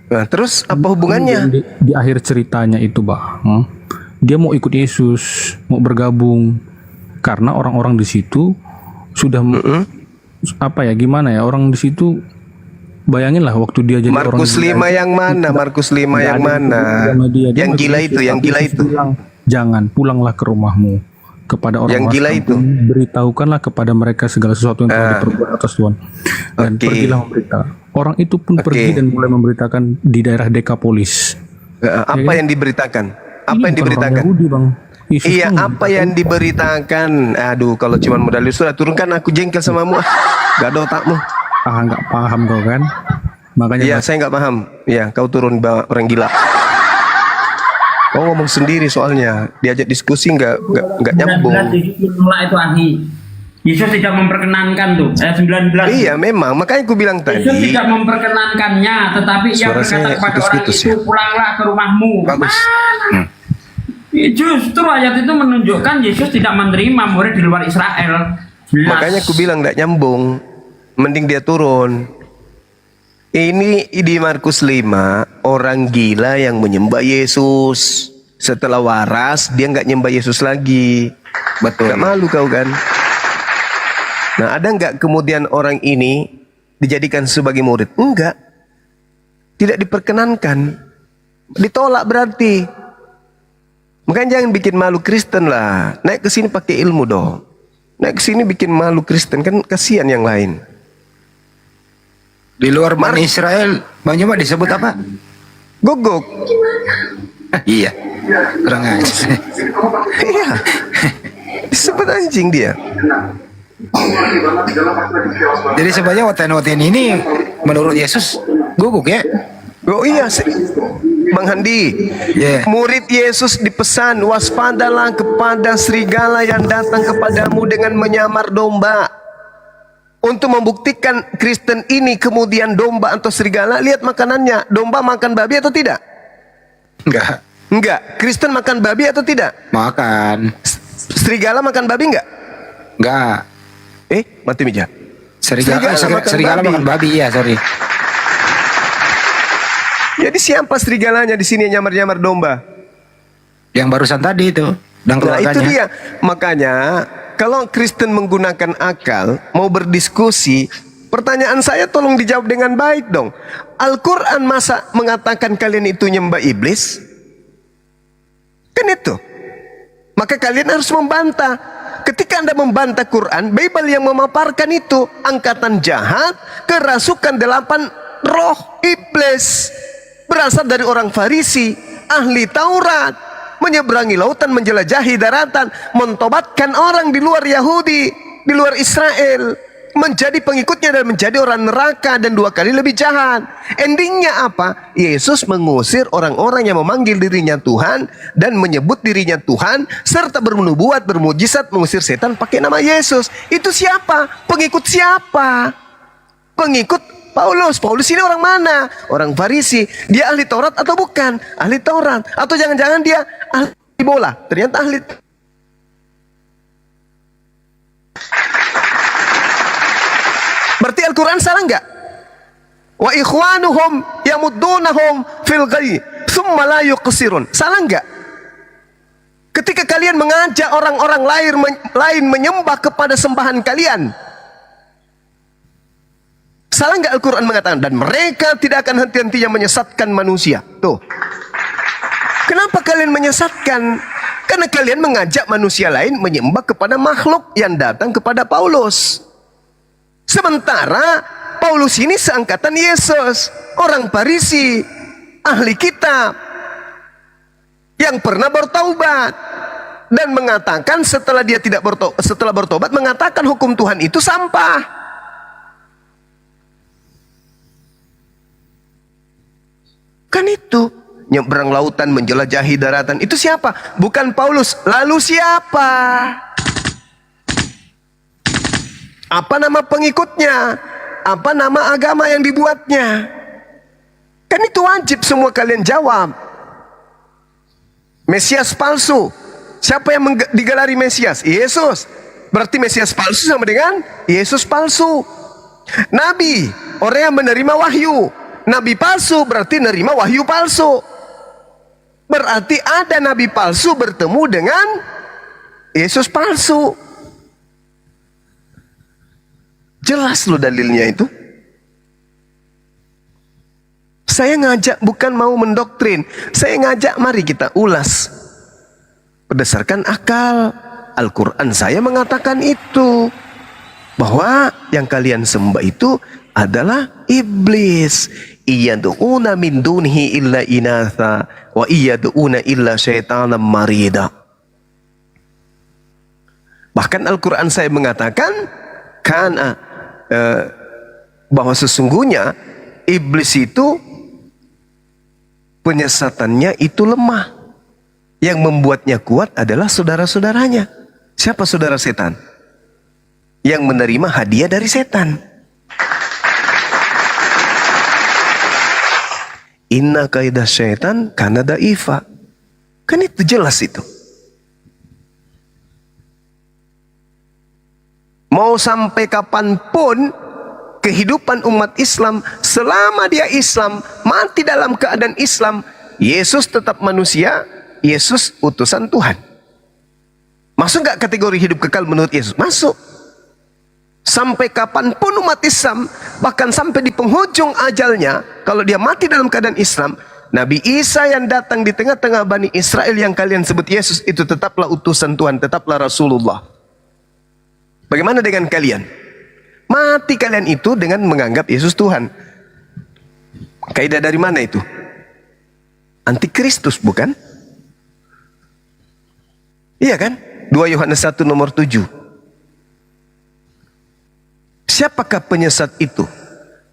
Speaker 1: Nah, terus apa hubungannya?
Speaker 11: Di akhir ceritanya itu, Bang, dia mau ikut Yesus, mau bergabung karena orang-orang di situ sudah apa ya, gimana ya, orang di situ bayangin lah waktu dia jadi orang
Speaker 1: Markus 5 yang mana? Markus 5 yang mana? Yang gila itu, yang gila itu.
Speaker 11: Jangan, pulanglah ke rumahmu kepada orang
Speaker 1: Yang gila itu.
Speaker 11: beritahukanlah kepada mereka segala sesuatu yang telah diperbuat atas Tuhan, dan
Speaker 1: Oke.
Speaker 11: pergilah memberita. Orang itu pun
Speaker 1: Oke.
Speaker 11: pergi dan mulai memberitakan di daerah Dekapolis.
Speaker 1: Apa yang diberitakan? Apa
Speaker 11: Ini
Speaker 1: yang
Speaker 11: bukan orang
Speaker 1: diberitakan?
Speaker 11: Yahudi, Bang. Yesus
Speaker 1: Iya,
Speaker 11: pun
Speaker 1: apa yang diberitakan? Aduh, kalau cuma modal sudah turunkan aku jengkel samamu. Gak ada otakmu.
Speaker 11: nggak paham kau kan? Makanya
Speaker 1: Iya, saya nggak paham. Iya, kau turun bawa orang gila. Kau ngomong sendiri soalnya, diajak diskusi nggak nyambung.
Speaker 5: menolak itu ahli. Yesus tidak memperkenankan tuh. Ayat 19.
Speaker 1: Iya, memang. Makanya aku bilang
Speaker 5: Yesus
Speaker 1: tadi.
Speaker 5: tidak memperkenankannya, tetapi ia
Speaker 1: Suara
Speaker 5: berkata
Speaker 1: saya
Speaker 5: kepada orang
Speaker 1: putus-putus
Speaker 5: itu,
Speaker 1: ya.
Speaker 5: pulanglah ke rumahmu.
Speaker 1: Bagus.
Speaker 5: Justru ayat itu menunjukkan Yesus tidak menerima murid di luar Israel. Jelas.
Speaker 1: Makanya aku bilang nggak nyambung. Mending dia turun. Ini di Markus 5, orang gila yang menyembah Yesus. Setelah waras, dia nggak nyembah Yesus lagi.
Speaker 3: Betul.
Speaker 1: Nggak malu kau kan? Nah, ada nggak kemudian orang ini dijadikan sebagai murid? Enggak. Tidak diperkenankan. Ditolak berarti. Makanya jangan bikin malu Kristen lah. Naik ke sini pakai ilmu dong. Naik ke sini bikin malu Kristen, kan kasihan yang lain.
Speaker 3: Di luar Bani Israel, Bang Juma disebut apa?
Speaker 1: Gogok.
Speaker 3: Iya. Kurang aja.
Speaker 1: Iya. Disebut anjing dia.
Speaker 3: Jadi sebenarnya oten-oten ini menurut Yesus guguk ya?
Speaker 1: Oh iya, Bang Handi.
Speaker 3: Ya.
Speaker 1: Murid Yesus dipesan, waspadalah kepada serigala yang datang kepadamu dengan menyamar domba. Untuk membuktikan Kristen ini kemudian domba atau serigala, lihat makanannya. Domba makan babi atau tidak?
Speaker 3: Enggak.
Speaker 1: Enggak. Kristen makan babi atau tidak?
Speaker 3: Makan.
Speaker 1: Serigala makan babi enggak?
Speaker 3: Enggak.
Speaker 1: Mati meja.
Speaker 3: Serigala makan babi, iya, sorry.
Speaker 1: Jadi siapa serigalanya di sini yang nyamar-nyamar domba?
Speaker 3: Yang barusan tadi itu. Dan
Speaker 1: Nah itu
Speaker 3: keluarganya.
Speaker 1: dia. Makanya kalau Kristen menggunakan akal mau berdiskusi, pertanyaan saya tolong dijawab dengan baik dong. Al-Quran masa mengatakan kalian itu nyembah iblis? Kan itu. Maka kalian harus membantah. Ketika Anda membantah Quran, Bible yang memaparkan itu angkatan jahat, kerasukan 8 roh iblis, berasal dari orang Farisi, ahli Taurat, menyeberangi lautan, menjelajahi daratan, mentobatkan orang di luar Yahudi, di luar Israel, menjadi pengikutnya dan menjadi orang neraka dan 2 kali lebih jahat. Endingnya apa? Yesus mengusir orang-orang yang memanggil dirinya Tuhan dan menyebut dirinya Tuhan serta bernubuat, bermujizat, mengusir setan pakai nama Yesus. Itu siapa? Pengikut siapa? Pengikut Paulus. Paulus ini orang mana? Orang Farisi. Dia ahli Taurat atau bukan? Ahli Taurat. Atau jangan-jangan dia ahli bola. Ternyata ahli. Berarti Al-Quran salah enggak? Wa ikhwanuhum yamuddunahum fil ghayy tsumma la yuqsirun. Salah enggak? Ketika kalian mengajak orang-orang lain menyembah kepada sembahan kalian, salah enggak Al-Quran mengatakan dan mereka tidak akan henti-hentinya menyesatkan manusia. Tuh. Kenapa kalian menyesatkan? Karena kalian mengajak manusia lain menyembah kepada makhluk yang datang kepada Paulus. Sementara Paulus ini seangkatan Yesus, orang Farisi, ahli kitab, yang pernah bertaubat dan mengatakan setelah dia tidak bertobat mengatakan hukum Tuhan itu sampah. Kan itu nyebrang lautan menjelajahi daratan itu siapa? Bukan Paulus. Lalu siapa? Apa nama pengikutnya? Apa nama agama yang dibuatnya? Kan itu wajib semua kalian jawab. Mesias palsu. Siapa yang digelari Mesias? Yesus. Berarti Mesias palsu sama dengan Yesus palsu. Nabi, orang yang menerima wahyu. Nabi palsu berarti menerima wahyu palsu. Berarti ada nabi palsu bertemu dengan Yesus palsu. Jelas loh dalilnya itu. Saya ngajak bukan mau mendoktrin. Saya ngajak mari kita ulas. Berdasarkan akal. Al-Quran saya mengatakan itu. Bahwa yang kalian sembah itu adalah iblis. Iyadu'una min dunhi illa inatha. Wa iyadu'una illa syaitanan marida. Bahkan Al-Quran saya mengatakan. Bahwa sesungguhnya iblis itu penyesatannya itu lemah. Yang membuatnya kuat adalah saudara-saudaranya. Siapa saudara setan? Yang menerima hadiah dari setan. Inna kaidah syaitan kana da'ifa. Kan itu jelas itu. Mau sampai kapanpun kehidupan umat Islam, selama dia Islam, mati dalam keadaan Islam, Yesus tetap manusia, Yesus utusan Tuhan. Masuk nggak kategori hidup kekal menurut Yesus? Masuk. Sampai kapanpun umat Islam, bahkan sampai di penghujung ajalnya, kalau dia mati dalam keadaan Islam, Nabi Isa yang datang di tengah-tengah Bani Israel yang kalian sebut Yesus, itu tetaplah utusan Tuhan, tetaplah Rasulullah. Bagaimana dengan kalian? Mati kalian itu dengan menganggap Yesus Tuhan. Kaidah dari mana itu? Antikristus bukan? Iya kan? 2 Yohanes 1 nomor 7. Siapakah penyesat itu?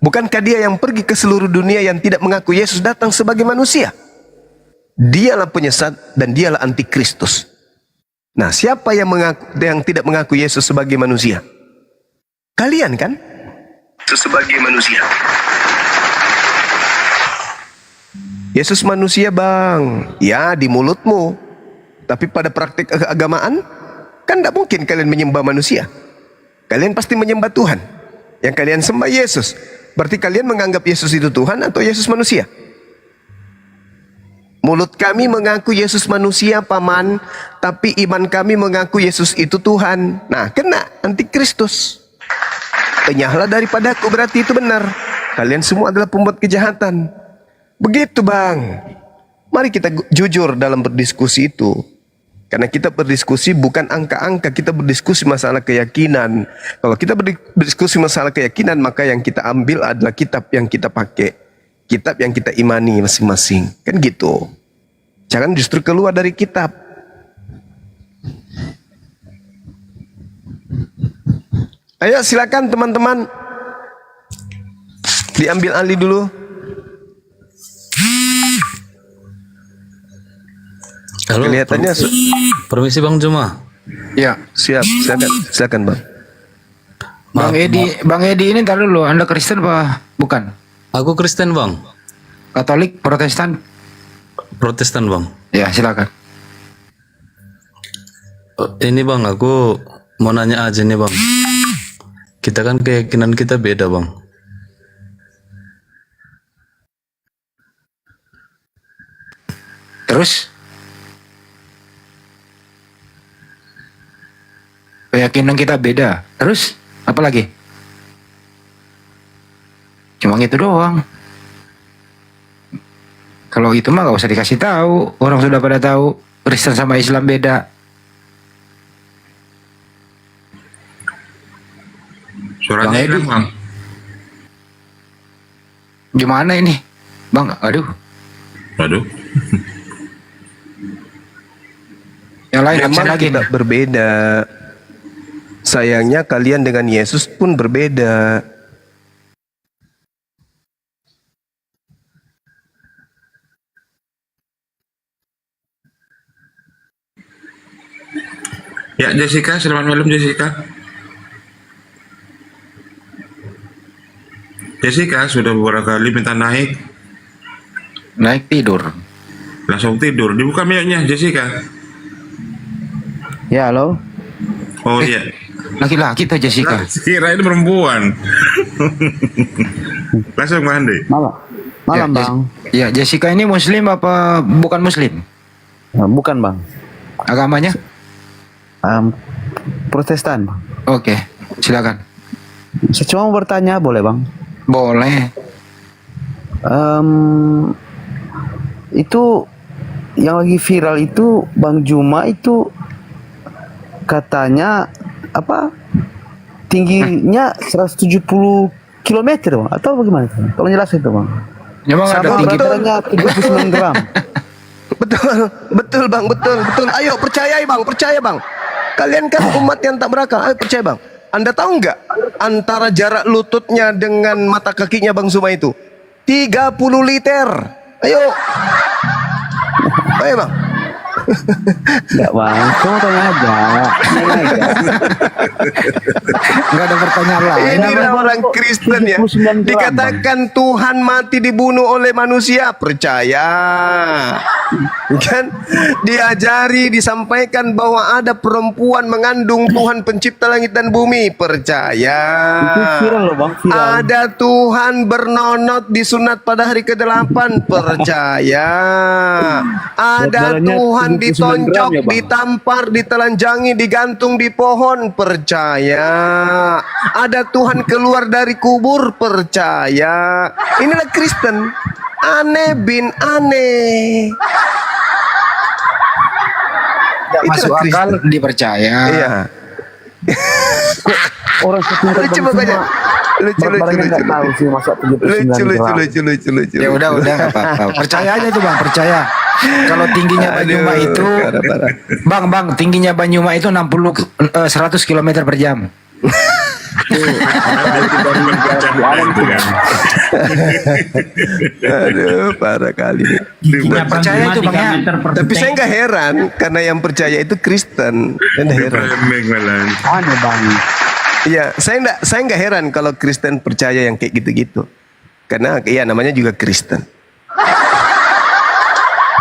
Speaker 1: Bukankah dia yang pergi ke seluruh dunia yang tidak mengaku Yesus datang sebagai manusia? Dialah penyesat dan dialah antikristus. Nah, siapa yang tidak mengaku Yesus sebagai manusia? Kalian kan? Sebagai manusia. Yesus manusia bang. Ya, di mulutmu. Tapi pada praktik keagamaan, kan tidak mungkin kalian menyembah manusia. Kalian pasti menyembah Tuhan. Yang kalian sembah Yesus. Berarti kalian menganggap Yesus itu Tuhan atau Yesus manusia? Mulut kami mengaku Yesus manusia, paman, tapi iman kami mengaku Yesus itu Tuhan. Nah, kena antikristus. Penyahlah daripadaku, berarti itu benar. Kalian semua adalah pembuat kejahatan. Begitu bang. Mari kita jujur dalam berdiskusi itu. Karena kita berdiskusi bukan angka-angka, kita berdiskusi masalah keyakinan. Kalau kita berdiskusi masalah keyakinan, maka yang kita ambil adalah kitab yang kita pakai. Kitab yang kita imani masing-masing. Kan gitu. Jangan justru keluar dari kitab. Ayo silakan teman-teman. Diambil alih dulu.
Speaker 12: Halo,
Speaker 1: kelihatannya
Speaker 12: permisi Bang Juma.
Speaker 3: Ya,
Speaker 1: siap. Silakan Bang.
Speaker 3: Bang Edi ini ntar dulu, Anda Kristen apa bukan?
Speaker 12: Aku Kristen Bang.
Speaker 3: Katolik, Protestan?
Speaker 12: Protestan Bang.
Speaker 3: Ya, silakan.
Speaker 12: Ini bang, aku mau nanya aja nih bang. Kita kan keyakinan kita beda bang.
Speaker 3: Terus keyakinan kita beda. Terus apa lagi? Cuma itu doang. Kalau itu mah gak usah dikasih tahu. Orang sudah pada tahu Kristen sama Islam beda.
Speaker 9: Suratnya
Speaker 3: Bang Edi.
Speaker 9: hilang, Bang.
Speaker 3: Gimana ini? Bang, aduh.
Speaker 9: Waduh.
Speaker 3: Yang lain absen
Speaker 1: Memang
Speaker 3: lagi.
Speaker 1: kita berbeda. Sayangnya kalian dengan Yesus pun berbeda.
Speaker 9: Ya, Jessica, selamat malam Jessica. Jessica sudah beberapa kali minta naik,
Speaker 3: Naik tidur.
Speaker 9: langsung tidur. Dibuka mic-nya, Jessica.
Speaker 3: Ya, halo.
Speaker 9: Oh iya.
Speaker 3: Laki-laki tuh Jessica.
Speaker 9: Kira ini perempuan. Langsung mandi.
Speaker 3: Ya, ya, Jessica ini muslim apa bukan muslim?
Speaker 13: Bukan bang,
Speaker 3: Agamanya?
Speaker 13: Protestan.
Speaker 3: Oke, silakan.
Speaker 13: Saya cuma mau bertanya, boleh bang?
Speaker 3: Boleh.
Speaker 13: Itu yang lagi viral itu Bang Juma itu katanya apa? Tingginya 170 km bang, atau bagaimana? Tolong jelasin itu bang.
Speaker 3: Memang ada
Speaker 13: Sama
Speaker 3: tinggi.
Speaker 13: beratnya 39 gram.
Speaker 1: Betul, betul bang, betul. Ayo percayai bang, percaya bang. Kalian kan umat yang tak berakal. Ayo percaya bang. Anda tahu nggak antara jarak lututnya dengan mata kakinya Bang Zuma itu 30 liter. Ayo, ayo bang.
Speaker 13: Enggak bang, cuma tanya aja.
Speaker 3: Enggak ada pertanyaan lain.
Speaker 1: Inilah orang Kristen ya.
Speaker 13: 79 gram,
Speaker 1: Dikatakan Tuhan mati dibunuh oleh manusia, percaya. Kan diajari, disampaikan bahwa ada perempuan mengandung Tuhan pencipta langit dan bumi, percaya.
Speaker 13: Itu viral loh bang, viral.
Speaker 1: Ada Tuhan bernonot disunat pada hari ke-8, percaya. Ada
Speaker 13: Badannya
Speaker 1: Tuhan
Speaker 13: 79 gram
Speaker 1: ditonjok,
Speaker 13: ya, Bang?
Speaker 1: ditampar, ditelanjangi, digantung di pohon, percaya. Ada Tuhan keluar dari kubur, percaya. Inilah Kristen. Aneh bin aneh.
Speaker 3: Tidak masuk
Speaker 1: Itulah
Speaker 3: akal
Speaker 1: Kristen.
Speaker 3: dipercaya.
Speaker 1: Iya.
Speaker 13: Orang setingkat
Speaker 1: Lucu
Speaker 13: Bang
Speaker 1: pokoknya.
Speaker 13: Juma,
Speaker 1: Lucu,
Speaker 13: berat badannya nggak tahu sih masuk 79 gram.
Speaker 1: lucu.
Speaker 3: Ya udah nggak apa-apa. Percaya aja tuh bang, percaya. Kalau tingginya Banyuma
Speaker 1: Aduh,
Speaker 3: itu,
Speaker 1: parah.
Speaker 3: bang, tingginya Banyuma itu 100 km per jam.
Speaker 1: Aduh, parah kali.
Speaker 5: Giginya Bang
Speaker 3: Percaya
Speaker 5: Juma
Speaker 3: itu, Bang,
Speaker 5: 3
Speaker 3: ya.
Speaker 5: meter per
Speaker 1: Tapi saya
Speaker 5: detik.
Speaker 1: nggak heran karena yang percaya itu Kristen. Saya nggak heran.
Speaker 9: Remeng malah.
Speaker 13: Aneh bang.
Speaker 1: Iya, saya nggak heran kalau Kristen percaya yang kayak gitu-gitu. Karena ya namanya juga Kristen.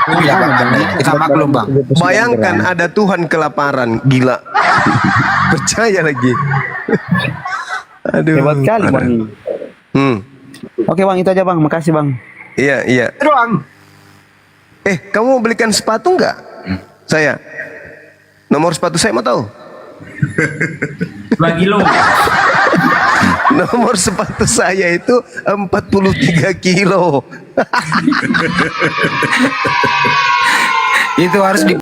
Speaker 3: Iya bang, kita maklum bang.
Speaker 1: Bayangkan ada Tuhan kelaparan, gila. Percaya lagi. Aduh.
Speaker 13: Hebat kali
Speaker 1: parah.
Speaker 13: bang. Oke bang, itu aja bang. Makasih bang.
Speaker 1: Iya.
Speaker 3: Doang.
Speaker 1: Kamu mau belikan sepatu nggak? Saya. Nomor sepatu saya mau tahu.
Speaker 5: Bagi lo.
Speaker 1: Nomor sepatu saya itu 43 kilo.
Speaker 3: Itu harus di